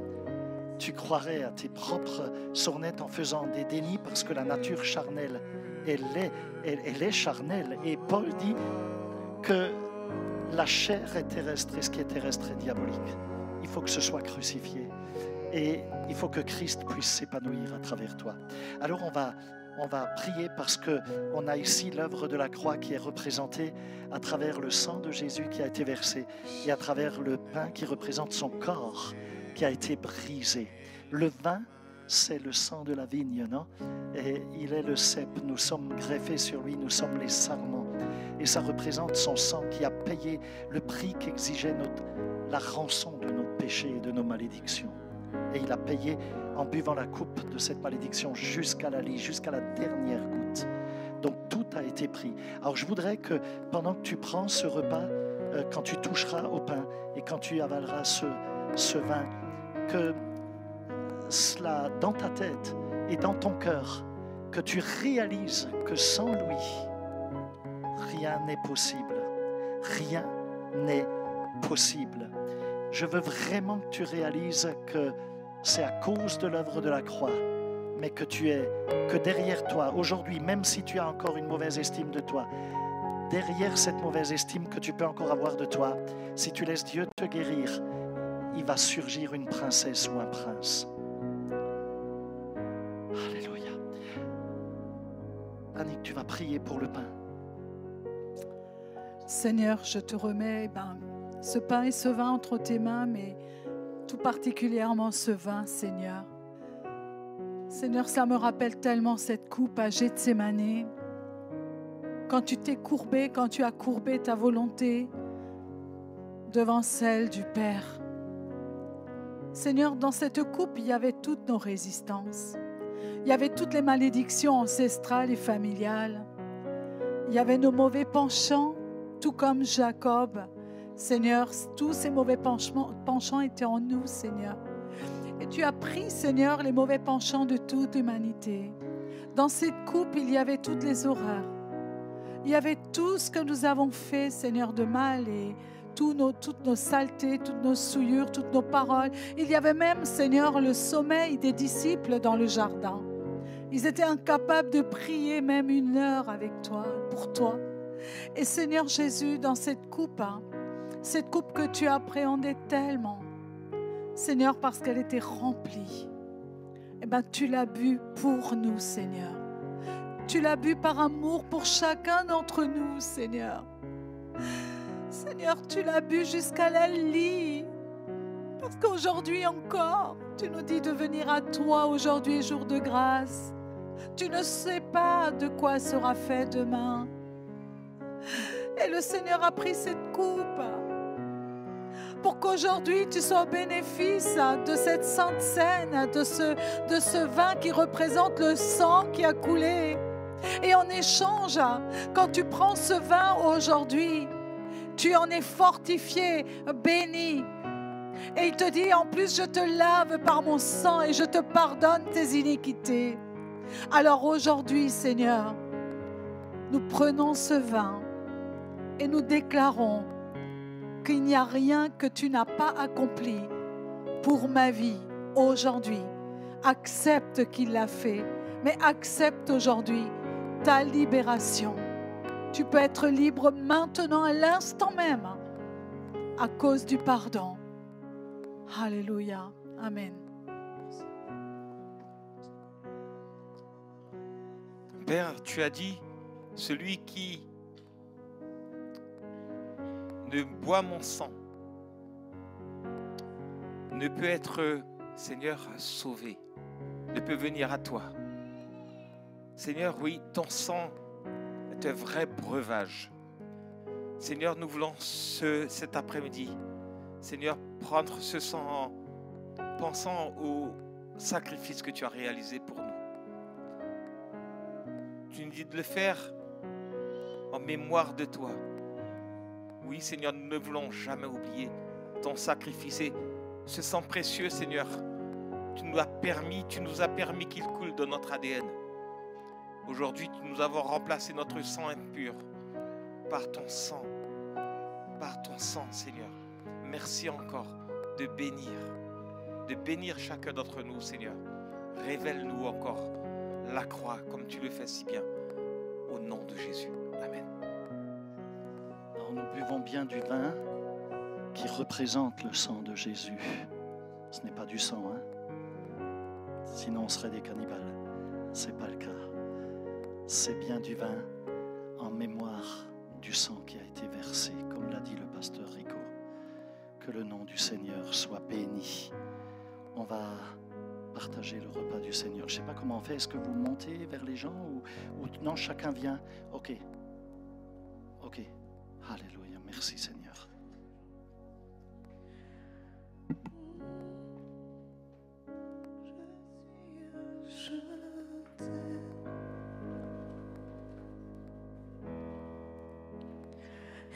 Speaker 1: Tu croirais à tes propres sornettes en faisant des dénis parce que la nature charnelle, elle est charnelle. Et Paul dit que la chair est terrestre et ce qui est terrestre est diabolique. Il faut que ce soit crucifié et il faut que Christ puisse s'épanouir à travers toi. Alors on va prier parce qu'on a ici l'œuvre de la croix qui est représentée à travers le sang de Jésus qui a été versé et à travers le pain qui représente son corps qui a été brisé. Le vin, c'est le sang de la vigne, non? Et il est le cep, nous sommes greffés sur lui, nous sommes les sarments. Et ça représente son sang qui a payé le prix qu'exigeait la rançon de nos péchés et de nos malédictions. Et il a payé en buvant la coupe de cette malédiction jusqu'à la lie, jusqu'à la dernière goutte. Donc tout a été pris. Alors je voudrais que pendant que tu prends ce repas, quand tu toucheras au pain et quand tu avaleras ce vin, que cela dans ta tête et dans ton cœur, que tu réalises que sans lui, rien n'est possible. Rien n'est possible. Je veux vraiment que tu réalises que c'est à cause de l'œuvre de la croix, mais que derrière toi, aujourd'hui, même si tu as encore une mauvaise estime de toi, derrière cette mauvaise estime que tu peux encore avoir de toi, si tu laisses Dieu te guérir, il va surgir une princesse ou un prince. Alléluia. Annick, tu vas prier pour le pain.
Speaker 3: Seigneur, je te remets ce pain et ce vin entre tes mains, mais tout particulièrement ce vin, Seigneur. Seigneur, ça me rappelle tellement cette coupe à Gethsémani. Quand tu t'es courbé, quand tu as courbé ta volonté devant celle du Père. Seigneur, dans cette coupe, il y avait toutes nos résistances. Il y avait toutes les malédictions ancestrales et familiales. Il y avait nos mauvais penchants, tout comme Jacob. Seigneur, tous ces mauvais penchants étaient en nous, Seigneur. Et tu as pris, Seigneur, les mauvais penchants de toute l'humanité. Dans cette coupe, il y avait toutes les horreurs. Il y avait tout ce que nous avons fait, Seigneur, de mal et toutes nos saletés, toutes nos souillures, toutes nos paroles. Il y avait même, Seigneur, le sommeil des disciples dans le jardin. Ils étaient incapables de prier même 1 heure avec toi, pour toi. Et Seigneur Jésus, dans cette coupe que tu appréhendais tellement, Seigneur, parce qu'elle était remplie, tu l'as bu pour nous, Seigneur. Tu l'as bu par amour pour chacun d'entre nous, Seigneur. Seigneur, tu l'as bu jusqu'à la lie. Parce qu'aujourd'hui encore, tu nous dis de venir à toi aujourd'hui, jour de grâce. Tu ne sais pas de quoi sera fait demain. Et le Seigneur a pris cette coupe pour qu'aujourd'hui tu sois au bénéfice de cette sainte scène, de ce vin qui représente le sang qui a coulé. Et en échange, quand tu prends ce vin aujourd'hui, tu en es fortifié, béni. Et il te dit, en plus, je te lave par mon sang et je te pardonne tes iniquités. Alors aujourd'hui, Seigneur, nous prenons ce vin et nous déclarons qu'il n'y a rien que tu n'as pas accompli pour ma vie aujourd'hui. Accepte qu'il l'a fait, mais accepte aujourd'hui ta libération. Tu peux être libre maintenant, à l'instant même, à cause du pardon. Alléluia. Amen.
Speaker 4: Père, tu as dit, celui qui ne boit mon sang ne peut être, Seigneur, sauvé, ne peut venir à toi. Seigneur, oui, ton sang est un vrai breuvage. Seigneur, nous voulons cet après-midi, Seigneur, prendre ce sang en pensant au sacrifice que tu as réalisé pour nous. Tu nous dis de le faire en mémoire de toi. Oui, Seigneur, nous ne voulons jamais oublier ton sacrifice et ce sang précieux, Seigneur. Tu nous as permis qu'il coule dans notre ADN. Aujourd'hui, nous avons remplacé notre sang impur par ton sang, Seigneur. Merci encore de bénir chacun d'entre nous, Seigneur. Révèle-nous encore la croix comme tu le fais si bien. Au nom de Jésus. Amen.
Speaker 1: Alors nous buvons bien du vin qui représente le sang de Jésus. Ce n'est pas du sang, hein? Sinon on serait des cannibales. Ce n'est pas le cas. C'est bien du vin en mémoire du sang qui a été versé, comme l'a dit le pasteur Rico. Que le nom du Seigneur soit béni. On va partager le repas du Seigneur. Je ne sais pas comment on fait. Est-ce que vous montez vers les gens ou non, chacun vient? Ok. Alléluia. Merci Seigneur.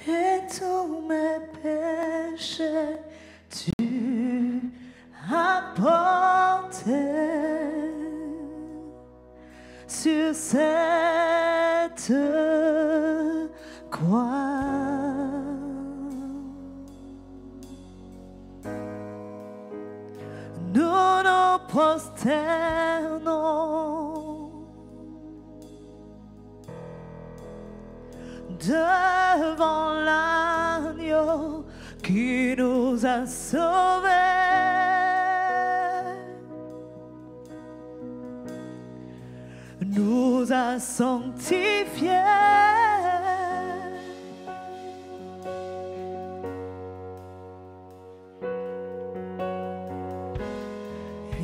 Speaker 2: Et tous mes péchés, tu as porté sur cette croix. Nous nous prosternons devant l'agneau qui nous a sauvés. Nous a sanctifiés.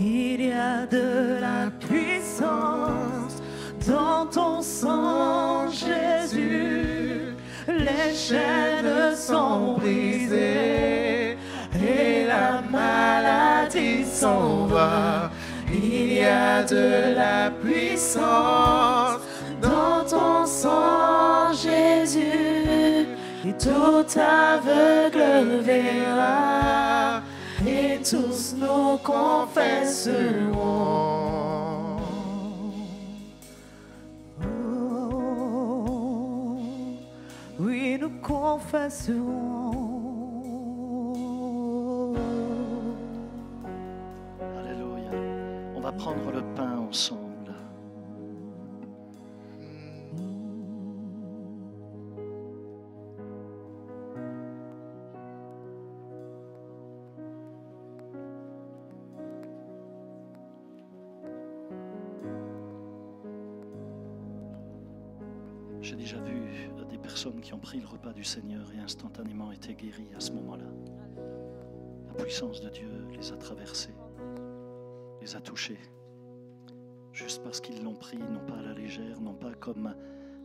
Speaker 2: Il y a de la puissance dans ton sang, Jésus. Les chaînes sont brisées et la maladie s'en va. Il y a de la puissance dans ton sang, Jésus. Et tout aveugle verra et tous nous confesseront. Oh, oui, nous confesserons.
Speaker 1: Alléluia. On va prendre le pain ensemble. J'ai déjà vu des personnes qui ont pris le repas du Seigneur et instantanément été guéries à ce moment-là. La puissance de Dieu les a traversés, les a touchés, juste parce qu'ils l'ont pris, non pas à la légère, non pas comme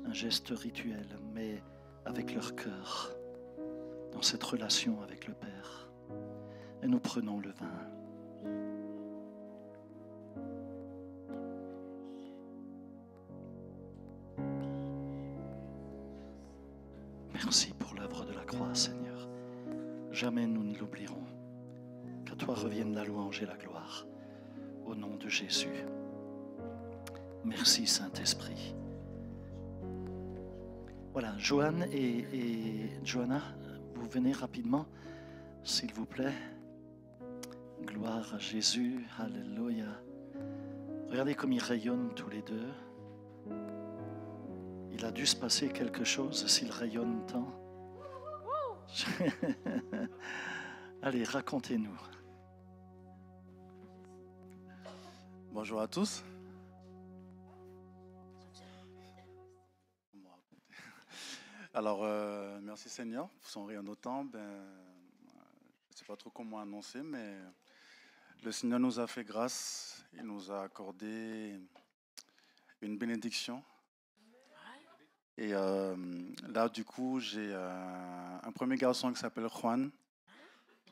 Speaker 1: un geste rituel, mais avec leur cœur, dans cette relation avec le Père. Et nous prenons le vin. Merci pour l'œuvre de la croix, Seigneur. Jamais nous ne l'oublierons. Qu'à toi revienne la louange et la gloire. Au nom de Jésus. Merci, Saint-Esprit. Voilà, Joanne et Johanna, vous venez rapidement, s'il vous plaît. Gloire à Jésus. Alléluia. Regardez comme ils rayonnent tous les deux. Il a dû se passer quelque chose s'il rayonne tant. Allez, racontez-nous.
Speaker 5: Bonjour à tous. Alors, merci Seigneur pour son rien d'autant. Je ne sais pas trop comment annoncer, mais le Seigneur nous a fait grâce. Il nous a accordé une bénédiction. Et là, du coup, j'ai un premier garçon qui s'appelle Juan.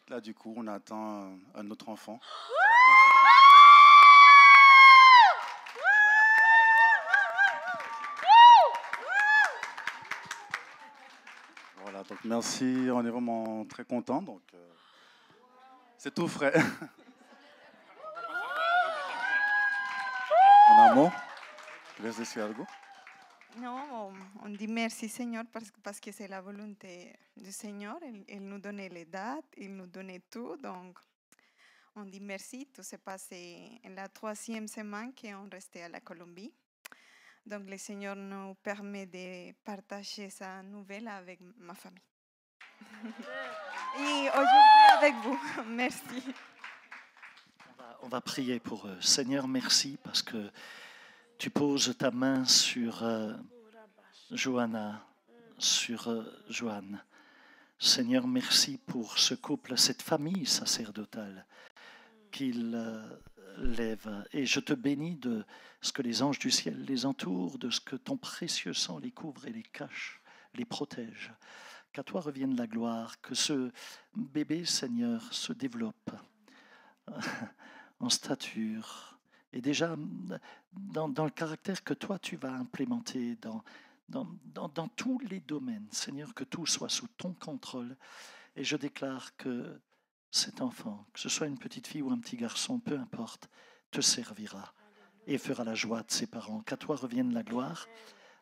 Speaker 5: Là, du coup, on attend un autre enfant. Voilà, donc merci, on est vraiment très contents. Donc, c'est tout frais. En amont, je laisse decir algo.
Speaker 6: Non, on dit merci Seigneur parce que c'est la volonté du Seigneur. Il nous donnait les dates, il nous donnait tout. Donc, on dit merci. Tout s'est passé en la 3e semaine qu'on restait à la Colombie. Donc, le Seigneur nous permet de partager sa nouvelle avec ma famille. Et aujourd'hui avec vous. Merci.
Speaker 1: On va prier pour eux. Seigneur, merci parce que tu poses ta main sur Johanna, sur Joanne. Seigneur, merci pour ce couple, cette famille sacerdotale qu'il lève. Et je te bénis de ce que les anges du ciel les entourent, de ce que ton précieux sang les couvre et les cache, les protège. Qu'à toi revienne la gloire, que ce bébé, Seigneur, se développe en stature et déjà dans le caractère que toi tu vas implémenter dans tous les domaines. Seigneur, que tout soit sous ton contrôle. Et je déclare que cet enfant, que ce soit une petite fille ou un petit garçon, peu importe, te servira et fera la joie de ses parents. Qu'à toi revienne la gloire,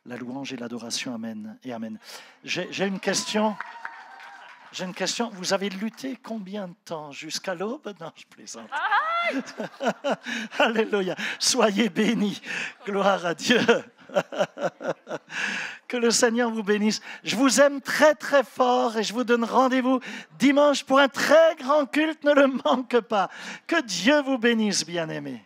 Speaker 1: la louange et l'adoration. Amen et amen. J'ai une question. Vous avez lutté combien de temps? Jusqu'à l'aube? Non, je plaisante. Alléluia. Soyez bénis. Gloire à Dieu. Que le Seigneur vous bénisse. Je vous aime très très fort et je vous donne rendez-vous dimanche pour un très grand culte. Ne le manque pas. Que Dieu vous bénisse, bien-aimés.